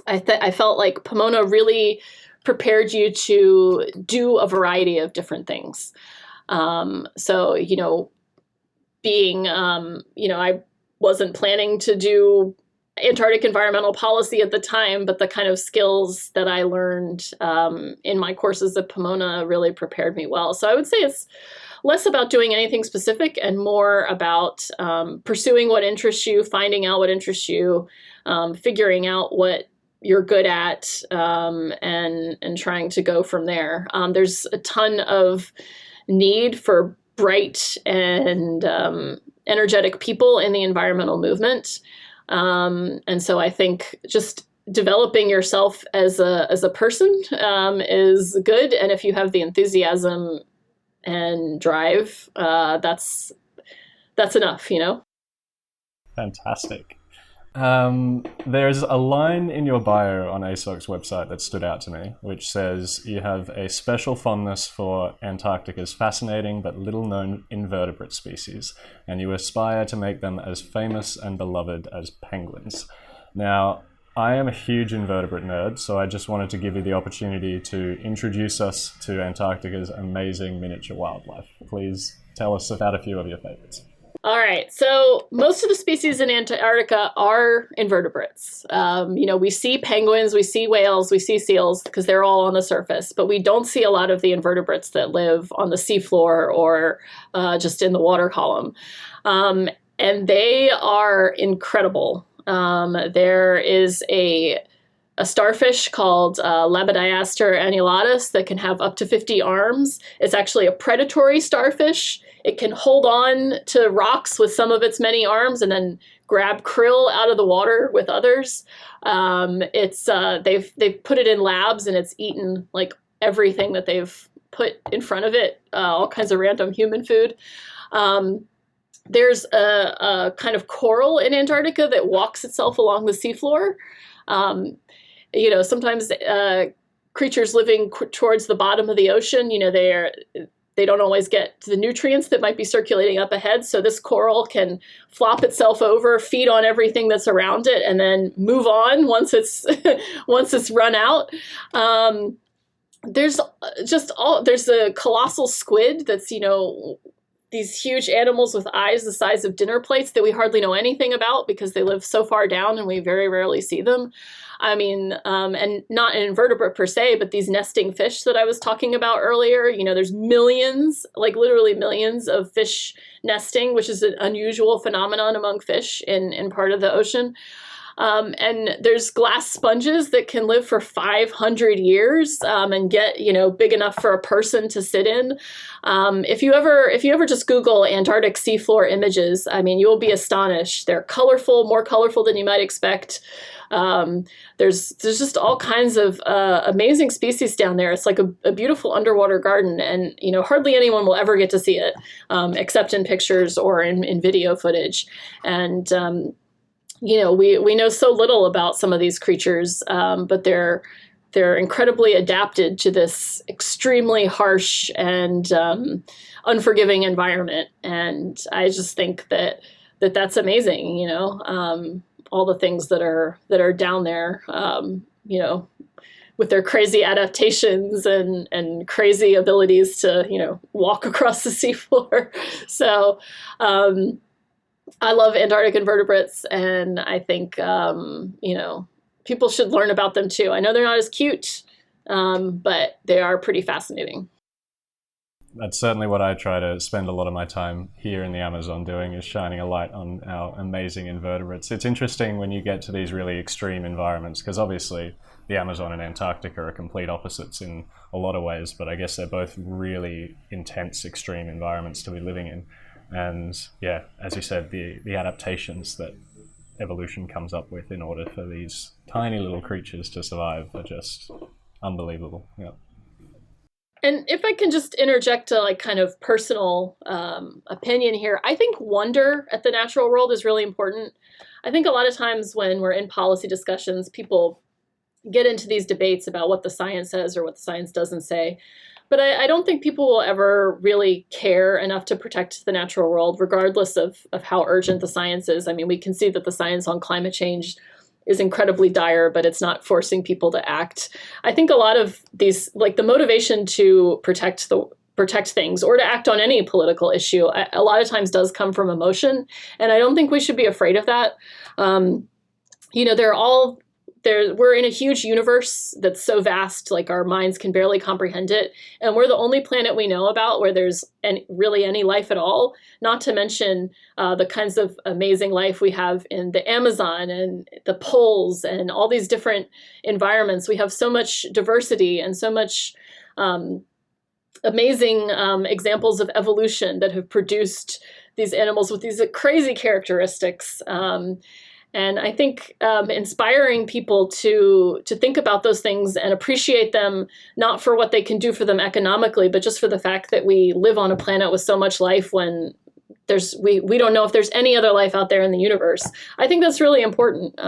I felt like Pomona really prepared you to do a variety of different things. I wasn't planning to do Antarctic environmental policy at the time, but the kind of skills that I learned in my courses at Pomona really prepared me well. So I would say it's less about doing anything specific and more about pursuing what interests you, finding out what interests you, figuring out what you're good at, and trying to go from there. There's a ton of need for bright and energetic people in the environmental movement. And so I think just developing yourself as a person is good. And if you have the enthusiasm and drive, that's enough, Fantastic. There's a line in your bio on ASOC's website that stood out to me, which says you have a special fondness for Antarctica's fascinating but little-known invertebrate species, and you aspire to make them as famous and beloved as penguins. Now, I am a huge invertebrate nerd, so I just wanted to give you the opportunity to introduce us to Antarctica's amazing miniature wildlife. Please tell us about a few of your favorites. All right. So most of the species in Antarctica are invertebrates. We see penguins, we see whales, we see seals because they're all on the surface, but we don't see a lot of the invertebrates that live on the seafloor or just in the water column. And they are incredible. There is a a starfish called Labadiaster annulatus that can have up to 50 arms. It's actually a predatory starfish. It can hold on to rocks with some of its many arms and then grab krill out of the water with others. They've put it in labs and it's eaten like everything that they've put in front of it, all kinds of random human food. There's a kind of coral in Antarctica that walks itself along the seafloor. Sometimes creatures living towards the bottom of the ocean, they don't always get the nutrients that might be circulating up ahead. So this coral can flop itself over, feed on everything that's around it, and then move on once it's once it's run out. There's a colossal squid that's, these huge animals with eyes the size of dinner plates that we hardly know anything about because they live so far down and we very rarely see them. And not an invertebrate per se, but these nesting fish that I was talking about earlier, there's millions, like literally millions of fish nesting, which is an unusual phenomenon among fish in part of the ocean. And there's glass sponges that can live for 500 years and get, big enough for a person to sit in. If you ever just Google Antarctic seafloor images, you will be astonished. They're colorful, more colorful than you might expect. There's just all kinds of amazing species down there. It's like a beautiful underwater garden, and hardly anyone will ever get to see it except in pictures or in video footage. And we know so little about some of these creatures, but they're incredibly adapted to this extremely harsh and unforgiving environment. And I just think that's amazing. All the things that are down there, with their crazy adaptations and crazy abilities to walk across the seafloor. So. I love Antarctic invertebrates, and I think, people should learn about them too. I know they're not as cute, but they are pretty fascinating. That's certainly what I try to spend a lot of my time here in the Amazon doing, is shining a light on our amazing invertebrates. It's interesting when you get to these really extreme environments, because obviously the Amazon and Antarctica are complete opposites in a lot of ways, but I guess they're both really intense, extreme environments to be living in. And yeah, as you said, the adaptations that evolution comes up with in order for these tiny little creatures to survive are just unbelievable. Yeah. And if I can just interject a kind of personal opinion here, I think wonder at the natural world is really important. I think a lot of times when we're in policy discussions, people get into these debates about what the science says or what the science doesn't say. But I don't think people will ever really care enough to protect the natural world, regardless of how urgent the science is. We can see that the science on climate change is incredibly dire, but it's not forcing people to act. I think a lot of these, like the motivation to protect things or to act on any political issue, a lot of times does come from emotion. And I don't think we should be afraid of that. We're in a huge universe that's so vast, like our minds can barely comprehend it. And we're the only planet we know about where there's really any life at all, not to mention the kinds of amazing life we have in the Amazon and the poles and all these different environments. We have so much diversity and so much amazing examples of evolution that have produced these animals with these crazy characteristics. And I think inspiring people to think about those things and appreciate them, not for what they can do for them economically, but just for the fact that we live on a planet with so much life when we don't know if there's any other life out there in the universe. I think that's really important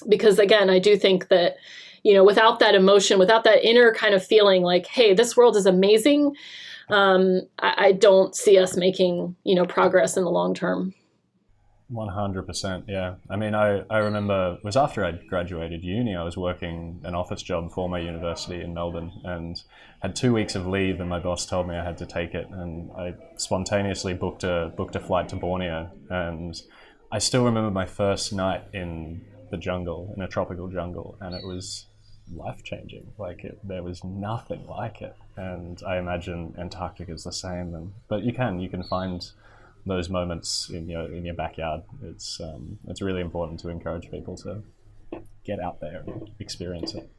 because, again, I do think that, without that emotion, without that inner kind of feeling like, hey, this world is amazing, I don't see us making, progress in the long term. 100%, yeah. I remember it was after I'd graduated uni, I was working an office job for my university in Melbourne and had 2 weeks of leave, and my boss told me I had to take it, and I spontaneously booked a flight to Borneo. And I still remember my first night in the jungle, in a tropical jungle, and it was life-changing. There was nothing like it. And I imagine Antarctica is the same. But you can find those moments in your backyard. It's really important to encourage people to get out there and experience it.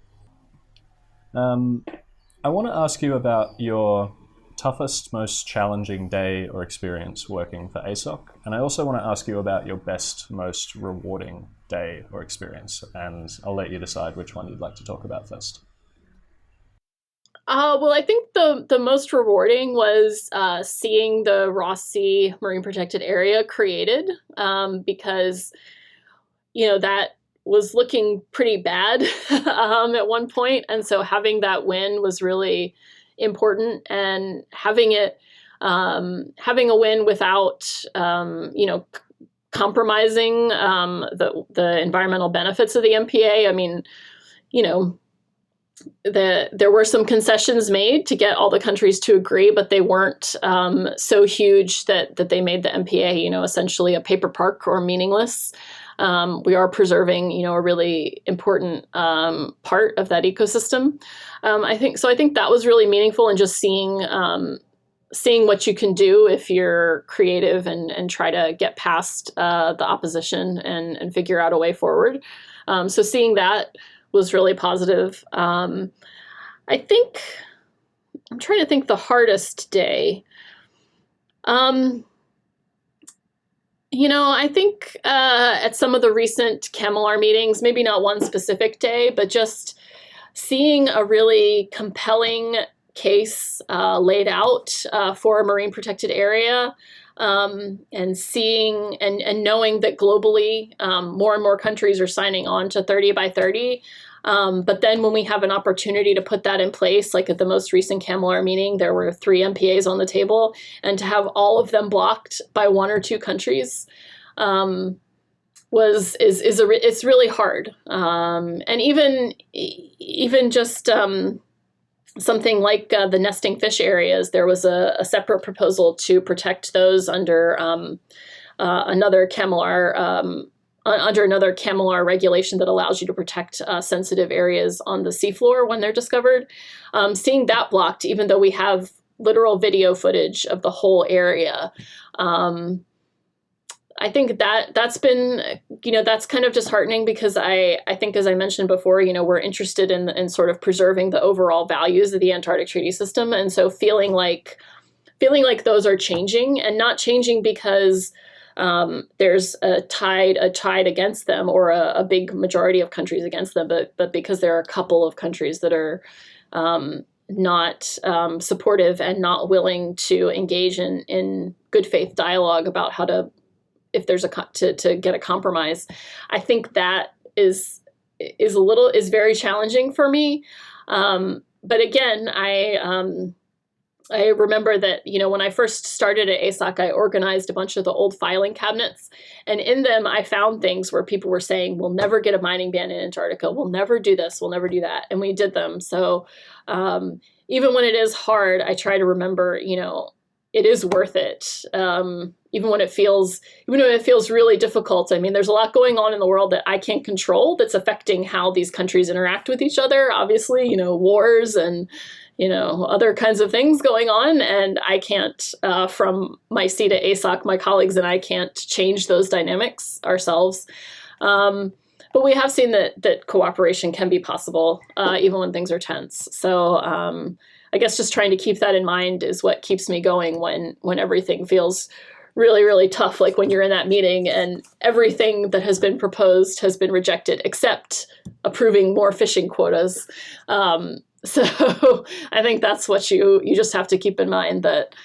I want to ask you about your toughest, most challenging day or experience working for ASOC. And I also want to ask you about your best, most rewarding day or experience. And I'll let you decide which one you'd like to talk about first. Well, I think the most rewarding was seeing the Ross Sea Marine Protected Area created, because, that was looking pretty bad at one point. And so having that win was really important, and having a win without, compromising the environmental benefits of the MPA. I mean, there were some concessions made to get all the countries to agree, but they weren't so huge that they made the MPA, essentially a paper park or meaningless. We are preserving, a really important part of that ecosystem. I think that was really meaningful, and just seeing what you can do if you're creative and try to get past the opposition and figure out a way forward. So seeing that was really positive. I think I'm trying to think the hardest day. I think at some of the recent CAMLR meetings, maybe not one specific day, but just seeing a really compelling case laid out for a marine protected area, and seeing and knowing that globally more and more countries are signing on to 30 by 30. But then when we have an opportunity to put that in place, like at the most recent CAMLR meeting, there were 3 MPAs on the table, and to have all of them blocked by 1 or 2 countries it's really hard. And even just something like the nesting fish areas, there was a separate proposal to protect those under another CAMLR. Under another CAMLR regulation that allows you to protect sensitive areas on the seafloor when they're discovered. Seeing that blocked, even though we have literal video footage of the whole area, I think that's been, that's kind of disheartening, because I think, as I mentioned before, we're interested in sort of preserving the overall values of the Antarctic Treaty System. And so feeling like those are changing, and not changing because there's a tide against them, or a big majority of countries against them, but because there are a couple of countries that are not supportive and not willing to engage in good faith dialogue about how to, if there's to get a compromise. I think that is very challenging for me. But again, I remember that, when I first started at ASOC, I organized a bunch of the old filing cabinets, and in them I found things where people were saying, we'll never get a mining ban in Antarctica, we'll never do this, we'll never do that, and we did them. So even when it is hard, I try to remember, it is worth it. Even when it feels really difficult. I mean, there's a lot going on in the world that I can't control that's affecting how these countries interact with each other. Obviously, wars and other kinds of things going on. And I can't, from my seat at ASOC, my colleagues and I can't change those dynamics ourselves. But we have seen that cooperation can be possible, even when things are tense. So I guess just trying to keep that in mind is what keeps me going when everything feels really, really tough, like when you're in that meeting and everything that has been proposed has been rejected, except approving more fishing quotas. So I think that's what you just have to keep in mind, that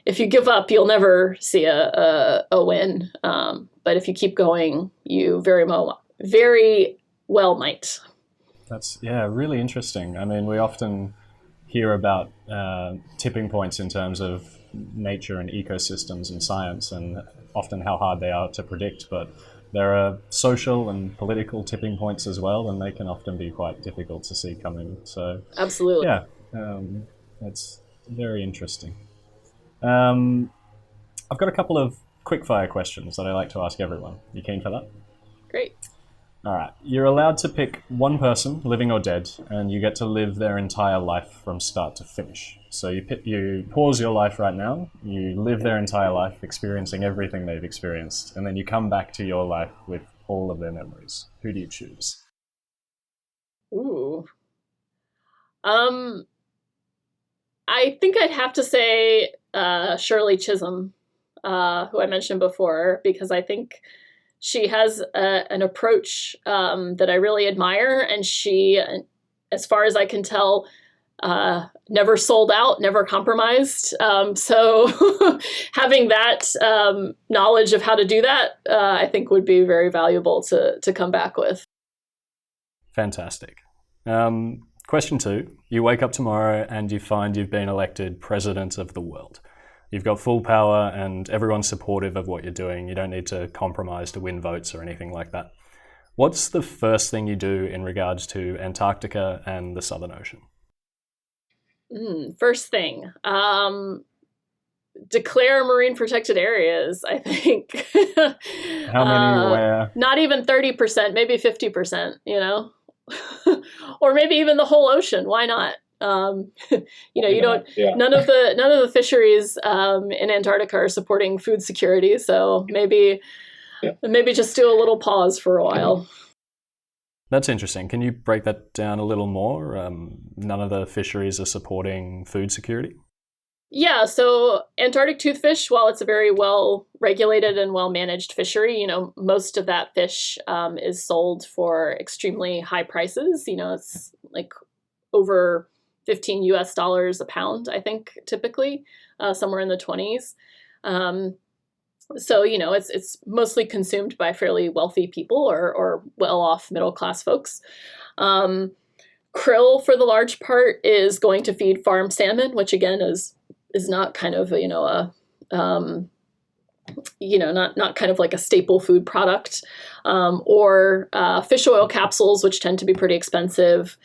if you give up, you'll never see a win. But if you keep going, you very well might. That's, really interesting. I mean, we often hear about tipping points in terms of nature and ecosystems and science, and often how hard they are to predict, but there are social and political tipping points as well, and they can often be quite difficult to see coming. So absolutely, that's very interesting. I've got a couple of quickfire questions that I like to ask everyone. You keen for that? Great. All right. You're allowed to pick one person, living or dead, and you get to live their entire life from start to finish. So you pause your life right now, you live their entire life, experiencing everything they've experienced, and then you come back to your life with all of their memories. Who do you choose? Ooh. Um, I think I'd have to say Shirley Chisholm, who I mentioned before, because I think she has an approach that I really admire, and she, as far as I can tell, never sold out, never compromised. So having that knowledge of how to do that, I think would be very valuable to come back with. Fantastic. Question 2. You wake up tomorrow and you find you've been elected president of the world. You've got full power and everyone's supportive of what you're doing. You don't need to compromise to win votes or anything like that. What's the first thing you do in regards to Antarctica and the Southern Ocean? First thing, declare marine protected areas, I think. How many where? Not even 30%, maybe 50%, or maybe even the whole ocean. Why not? You don't, none of the fisheries in Antarctica are supporting food security. So maybe just do a little pause for a while. That's interesting. Can you break that down a little more? None of the fisheries are supporting food security? Yeah, so Antarctic toothfish, while it's a very well-regulated and well-managed fishery, most of that fish is sold for extremely high prices. It's like over $15 a pound, I think, typically, somewhere in the 20s. So, it's mostly consumed by fairly wealthy people or well-off middle-class folks. Krill, for the large part, is going to feed farm salmon, which again is not kind of not kind of like a staple food product, or fish oil capsules, which tend to be pretty expensive.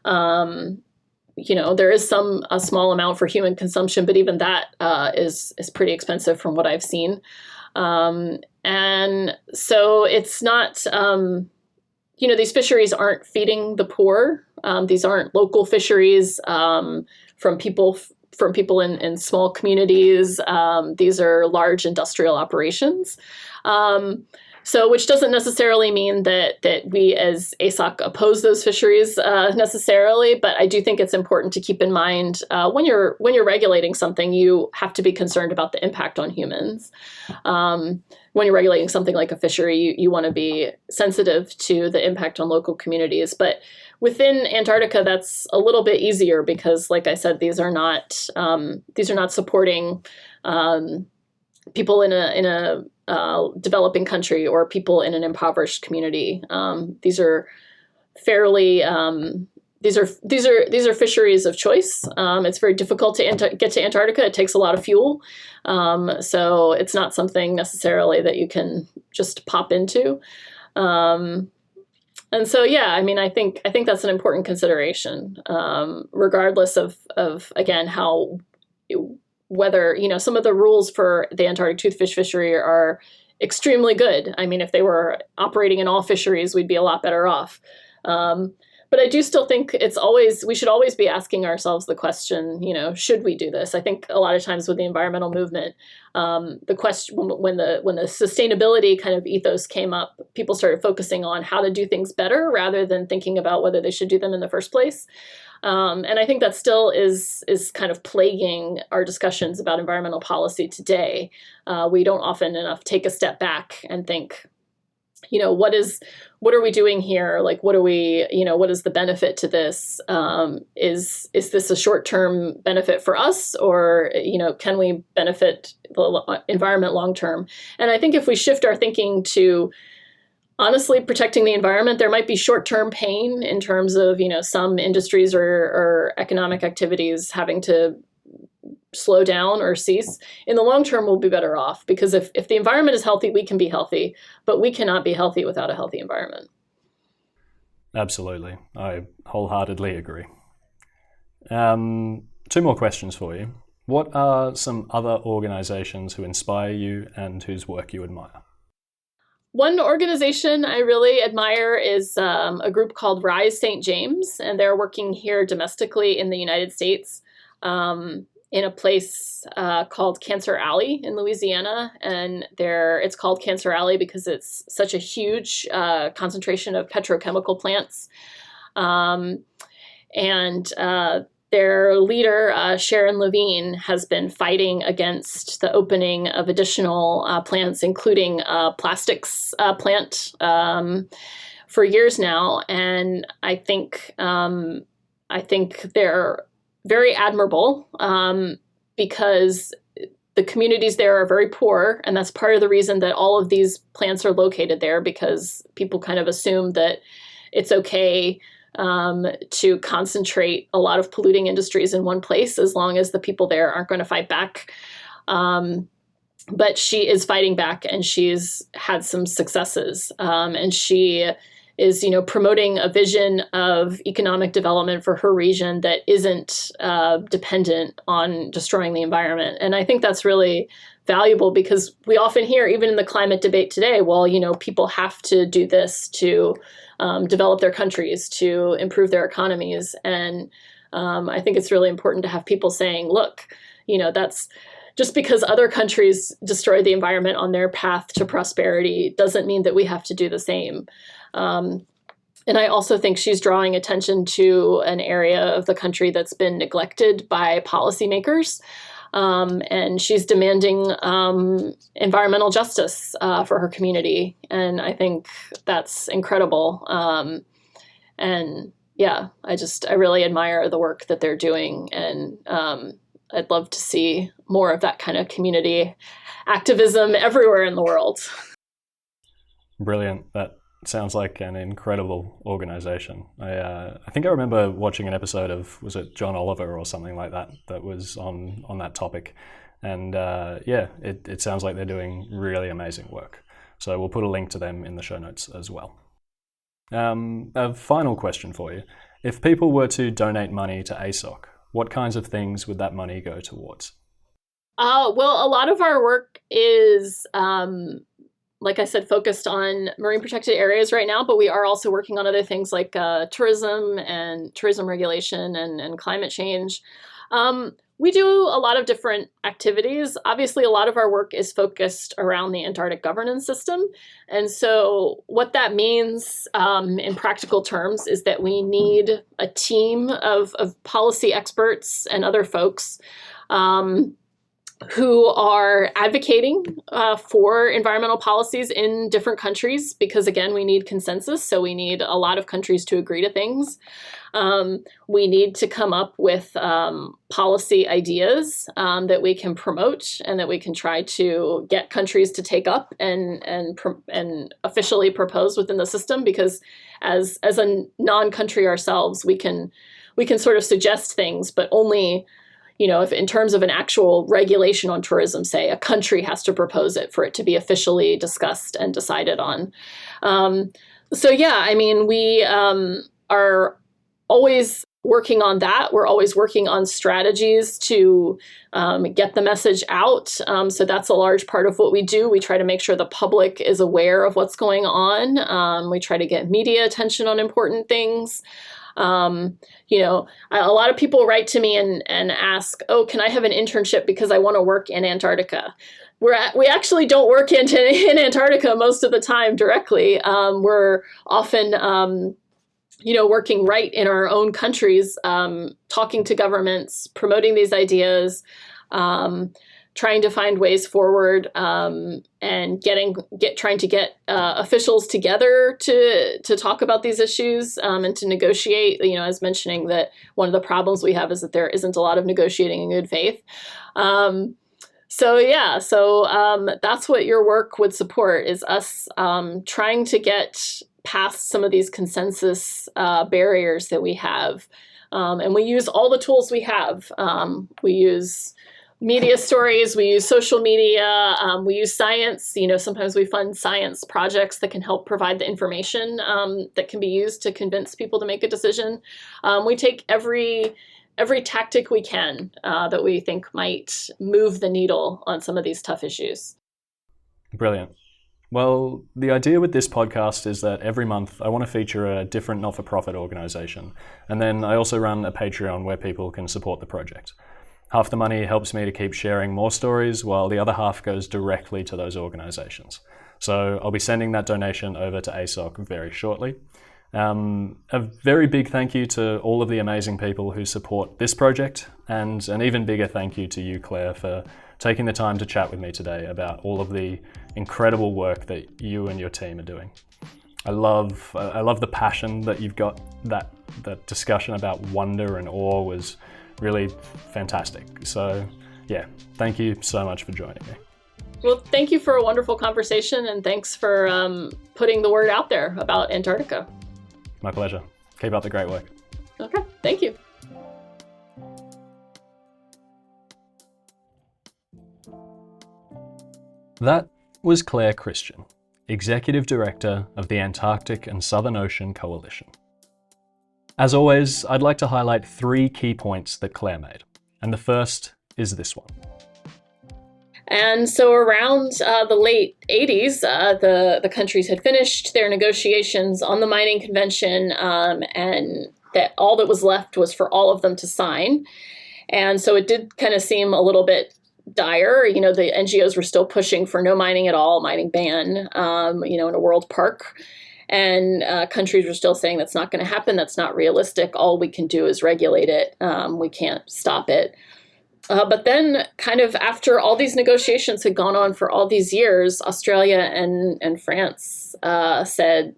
There is a small amount for human consumption, but even that is pretty expensive from what I've seen. And so it's not, these fisheries aren't feeding the poor. These aren't local fisheries from people in small communities. These are large industrial operations. So, which doesn't necessarily mean that we as ASOC oppose those fisheries necessarily, but I do think it's important to keep in mind when you're regulating something, you have to be concerned about the impact on humans. When you're regulating something like a fishery, you want to be sensitive to the impact on local communities. But within Antarctica, that's a little bit easier because, like I said, these are not supporting people in a developing country or people in an impoverished community. These are fairly these are fisheries of choice. It's very difficult to get to Antarctica. It takes a lot of fuel, so it's not something necessarily that you can just pop into. And so, I think that's an important consideration, regardless of again whether, some of the rules for the Antarctic toothfish fishery are extremely good. I mean, if they were operating in all fisheries, we'd be a lot better off. But I do still think we should always be asking ourselves the question, should we do this? I think a lot of times with the environmental movement, the question, when the sustainability kind of ethos came up, people started focusing on how to do things better rather than thinking about whether they should do them in the first place. And I think that still is kind of plaguing our discussions about environmental policy today. We don't often enough take a step back and think, what are we doing here? Like, what is the benefit to this? Is this a short-term benefit for us, or, can we benefit the environment long-term? And I think if we shift our thinking to honestly protecting the environment, there might be short-term pain in terms of, some industries or economic activities having to slow down or cease. In the long term, we'll be better off, because if the environment is healthy, we can be healthy, but we cannot be healthy without a healthy environment. Absolutely. I wholeheartedly agree. 2 more questions for you. What are some other organizations who inspire you and whose work you admire? One organization I really admire is a group called Rise St. James, and they're working here domestically in the United States, in a place called Cancer Alley in Louisiana. And it's called Cancer Alley because it's such a huge concentration of petrochemical plants. And their leader, Sharon Levine, has been fighting against the opening of additional plants, including a plastics plant, for years now. And I think they're very admirable, because the communities there are very poor, and that's part of the reason that all of these plants are located there, because people kind of assume that it's okay to concentrate a lot of polluting industries in one place as long as the people there aren't going to fight back. But she is fighting back, and she's had some successes. And she is, promoting a vision of economic development for her region that isn't dependent on destroying the environment. And I think that's really valuable, because we often hear, even in the climate debate today, well, people have to do this to develop their countries, to improve their economies. And I think it's really important to have people saying, look, that's just because other countries destroy the environment on their path to prosperity doesn't mean that we have to do the same. And I also think she's drawing attention to an area of the country that's been neglected by policymakers. And she's demanding environmental justice for her community. And I think that's incredible. And yeah, I really admire the work that they're doing. And I'd love to see more of that kind of community activism everywhere in the world. Brilliant. That sounds like an incredible organization. I think I remember watching an episode of, was it John Oliver or something like that, that was on that topic. And it sounds like they're doing really amazing work. So we'll put a link to them in the show notes as well. A final question for you. If people were to donate money to ASOC, what kinds of things would that money go towards? Well, a lot of our work is, like I said, focused on marine protected areas right now, but we are also working on other things like tourism and tourism regulation and climate change. We do a lot of different activities. Obviously, a lot of our work is focused around the Antarctic governance system. And so what that means in practical terms is that we need a team of policy experts and other folks who are advocating for environmental policies in different countries, because again, we need consensus. So we need a lot of countries to agree to things. We need to come up with policy ideas that we can promote and that we can try to get countries to take up and officially propose within the system, because as a non-country ourselves, we can sort of suggest things, but only, if in terms of an actual regulation on tourism, say, a country has to propose it for it to be officially discussed and decided on. We are always working on that. We're always working on strategies to get the message out. So that's a large part of what we do. We try to make sure the public is aware of what's going on. We try to get media attention on important things. A lot of people write to me and ask, oh, can I have an internship because I want to work in Antarctica? We actually don't work in Antarctica most of the time directly. We're often, working right in our own countries, talking to governments, promoting these ideas, trying to find ways forward, and trying to get officials together to talk about these issues and to negotiate. I was mentioning that one of the problems we have is that there isn't a lot of negotiating in good faith. So that's what your work would support, is us trying to get past some of these consensus barriers that we have. And we use all the tools we have. We use media stories, we use social media, we use science. Sometimes we fund science projects that can help provide the information that can be used to convince people to make a decision. We take every tactic we can that we think might move the needle on some of these tough issues. Brilliant. Well, the idea with this podcast is that every month I want to feature a different not-for-profit organization. And then I also run a Patreon where people can support the project. Half the money helps me to keep sharing more stories, while the other half goes directly to those organizations. So I'll be sending that donation over to ASOC very shortly. A very big thank you to all of the amazing people who support this project, and an even bigger thank you to you, Claire, for taking the time to chat with me today about all of the incredible work that you and your team are doing. I love the passion that you've got. That discussion about wonder and awe was really fantastic. So yeah, thank you so much for joining me. Well, thank you for a wonderful conversation, and thanks for putting the word out there about Antarctica. My pleasure. Keep up the great work. Okay, thank you. That was Claire Christian, Executive Director of the Antarctic and Southern Ocean Coalition. As always, I'd like to highlight 3 key points that Claire made, and the first is this one. And so around the late 80s, the countries had finished their negotiations on the mining convention, and that all that was left was for all of them to sign. And so it did kind of seem a little bit dire. You know, the NGOs were still pushing for no mining at all, mining ban, in a world park. And countries were still saying that's not going to happen, that's not realistic, all we can do is regulate it, we can't stop it. But then kind of after all these negotiations had gone on for all these years, Australia and France said,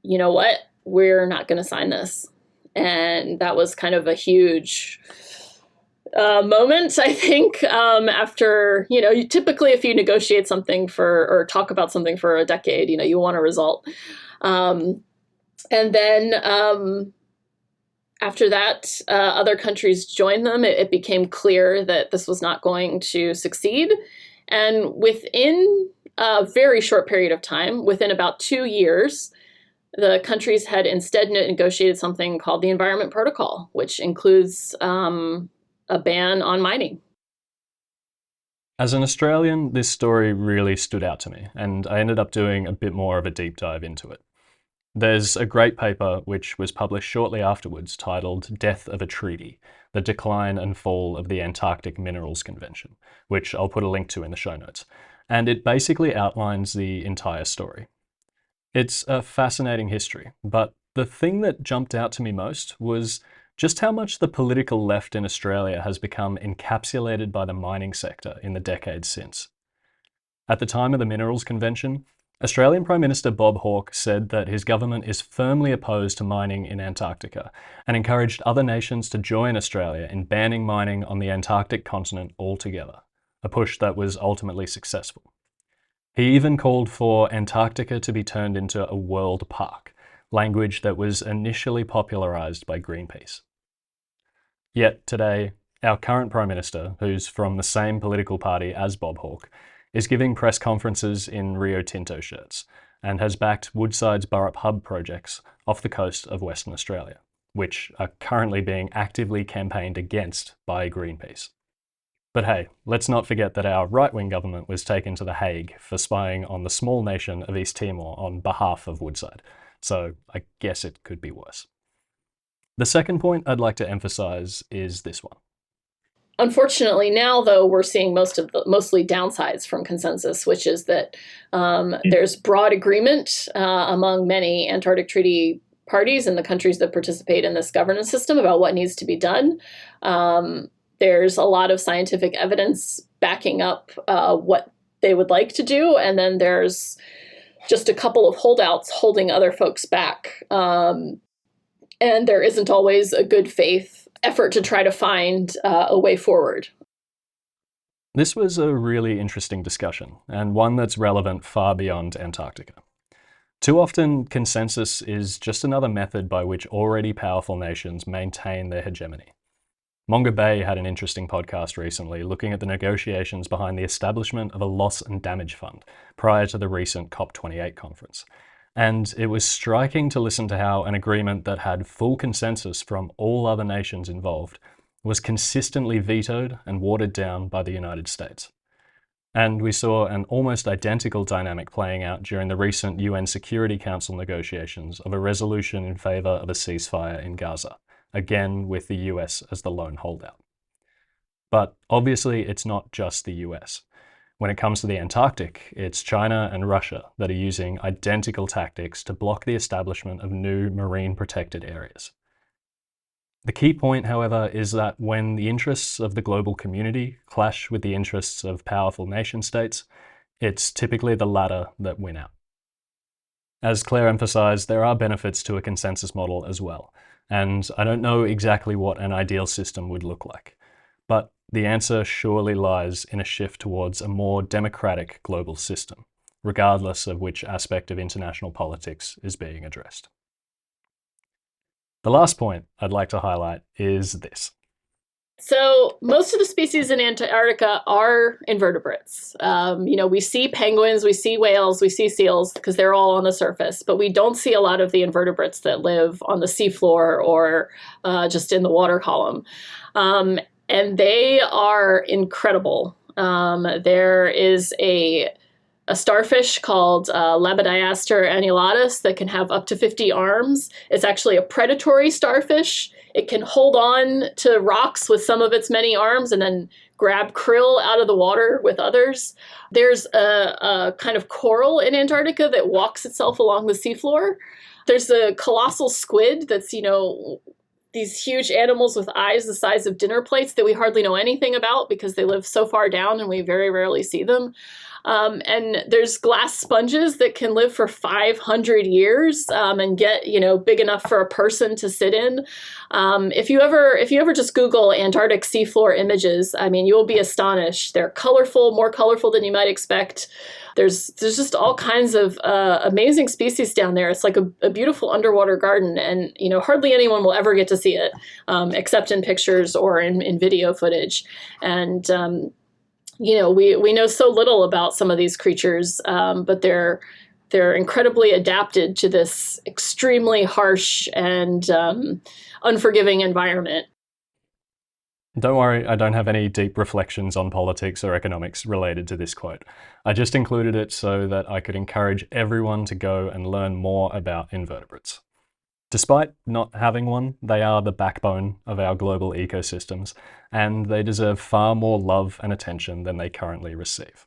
you know what, we're not going to sign this. And that was kind of a huge moment, I think, after, typically if you negotiate something or talk about something for a decade, you want a result. And then after that, other countries joined them. It became clear that this was not going to succeed. And within a very short period of time, within about 2 years, the countries had instead negotiated something called the Environment Protocol, which includes a ban on mining. As an Australian, this story really stood out to me, and I ended up doing a bit more of a deep dive into it. There's a great paper which was published shortly afterwards titled Death of a Treaty, The Decline and Fall of the Antarctic Minerals Convention, which I'll put a link to in the show notes. And it basically outlines the entire story. It's a fascinating history, but the thing that jumped out to me most was just how much the political left in Australia has become encapsulated by the mining sector in the decades since. At the time of the Minerals Convention, Australian Prime Minister Bob Hawke said that his government is firmly opposed to mining in Antarctica and encouraged other nations to join Australia in banning mining on the Antarctic continent altogether, a push that was ultimately successful. He even called for Antarctica to be turned into a world park, language that was initially popularised by Greenpeace. Yet today, our current Prime Minister, who's from the same political party as Bob Hawke, is giving press conferences in Rio Tinto shirts and has backed Woodside's Burrup Hub projects off the coast of Western Australia, which are currently being actively campaigned against by Greenpeace. But hey, let's not forget that our right-wing government was taken to The Hague for spying on the small nation of East Timor on behalf of Woodside, so I guess it could be worse. The second point I'd like to emphasize is this one. Unfortunately, now, though, we're seeing mostly downsides from consensus, which is that there's broad agreement among many Antarctic Treaty parties and the countries that participate in this governance system about what needs to be done. There's a lot of scientific evidence backing up what they would like to do, and then there's just a couple of holdouts holding other folks back. And there isn't always a good faith effort to try to find a way forward. This was a really interesting discussion, and one that's relevant far beyond Antarctica. Too often, consensus is just another method by which already powerful nations maintain their hegemony. Monga Bay had an interesting podcast recently looking at the negotiations behind the establishment of a loss and damage fund prior to the recent COP28 conference. And it was striking to listen to how an agreement that had full consensus from all other nations involved was consistently vetoed and watered down by the United States. And we saw an almost identical dynamic playing out during the recent UN Security Council negotiations of a resolution in favour of a ceasefire in Gaza, again with the US as the lone holdout. But obviously it's not just the US. When it comes to the Antarctic, it's China and Russia that are using identical tactics to block the establishment of new marine protected areas. The key point, however, is that when the interests of the global community clash with the interests of powerful nation states, it's typically the latter that win out. As Claire emphasised, there are benefits to a consensus model as well, and I don't know exactly what an ideal system would look like, but the answer surely lies in a shift towards a more democratic global system, regardless of which aspect of international politics is being addressed. The last point I'd like to highlight is this. So most of the species in Antarctica are invertebrates. We see penguins, we see whales, we see seals because they're all on the surface, but we don't see a lot of the invertebrates that live on the seafloor or just in the water column. And they are incredible. There is a starfish called Labadiaster annulatus that can have up to 50 arms. It's actually a predatory starfish. It can hold on to rocks with some of its many arms and then grab krill out of the water with others. There's a kind of coral in Antarctica that walks itself along the seafloor. There's a colossal squid that's, these huge animals with eyes the size of dinner plates that we hardly know anything about because they live so far down and we very rarely see them. And there's glass sponges that can live for 500 years and get, big enough for a person to sit in. If you ever just Google Antarctic seafloor images, you will be astonished. They're colorful, more colorful than you might expect. There's just all kinds of amazing species down there. It's like a beautiful underwater garden, and hardly anyone will ever get to see it except in pictures or in video footage. And we know so little about some of these creatures, but they're incredibly adapted to this extremely harsh and unforgiving environment. Don't worry, I don't have any deep reflections on politics or economics related to this quote. I just included it so that I could encourage everyone to go and learn more about invertebrates. Despite not having one, they are the backbone of our global ecosystems, and they deserve far more love and attention than they currently receive.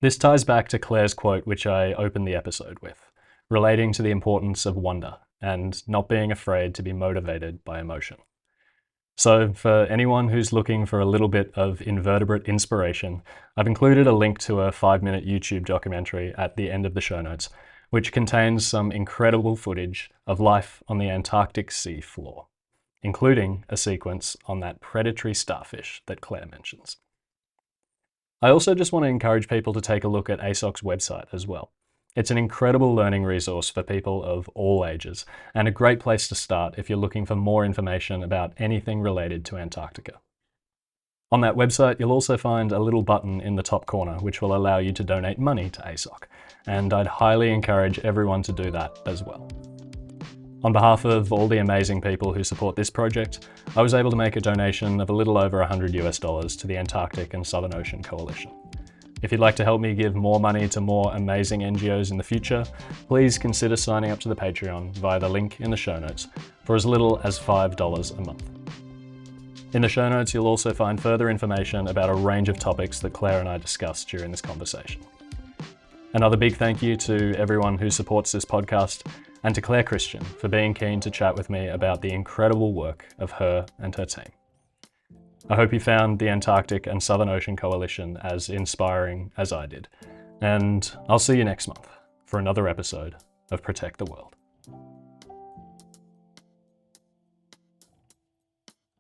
This ties back to Claire's quote, which I opened the episode with, relating to the importance of wonder and not being afraid to be motivated by emotion. So for anyone who's looking for a little bit of invertebrate inspiration, I've included a link to a 5-minute YouTube documentary at the end of the show notes, which contains some incredible footage of life on the Antarctic sea floor, including a sequence on that predatory starfish that Claire mentions. I also just want to encourage people to take a look at ASOC's website as well. It's an incredible learning resource for people of all ages, and a great place to start if you're looking for more information about anything related to Antarctica. On that website, you'll also find a little button in the top corner which will allow you to donate money to ASOC, and I'd highly encourage everyone to do that as well. On behalf of all the amazing people who support this project, I was able to make a donation of a little over $100 to the Antarctic and Southern Ocean Coalition. If you'd like to help me give more money to more amazing NGOs in the future, please consider signing up to the Patreon via the link in the show notes for as little as $5 a month. In the show notes, you'll also find further information about a range of topics that Claire and I discussed during this conversation. Another big thank you to everyone who supports this podcast, and to Claire Christian for being keen to chat with me about the incredible work of her and her team. I hope you found the Antarctic and Southern Ocean Coalition as inspiring as I did, and I'll see you next month for another episode of Protect the World.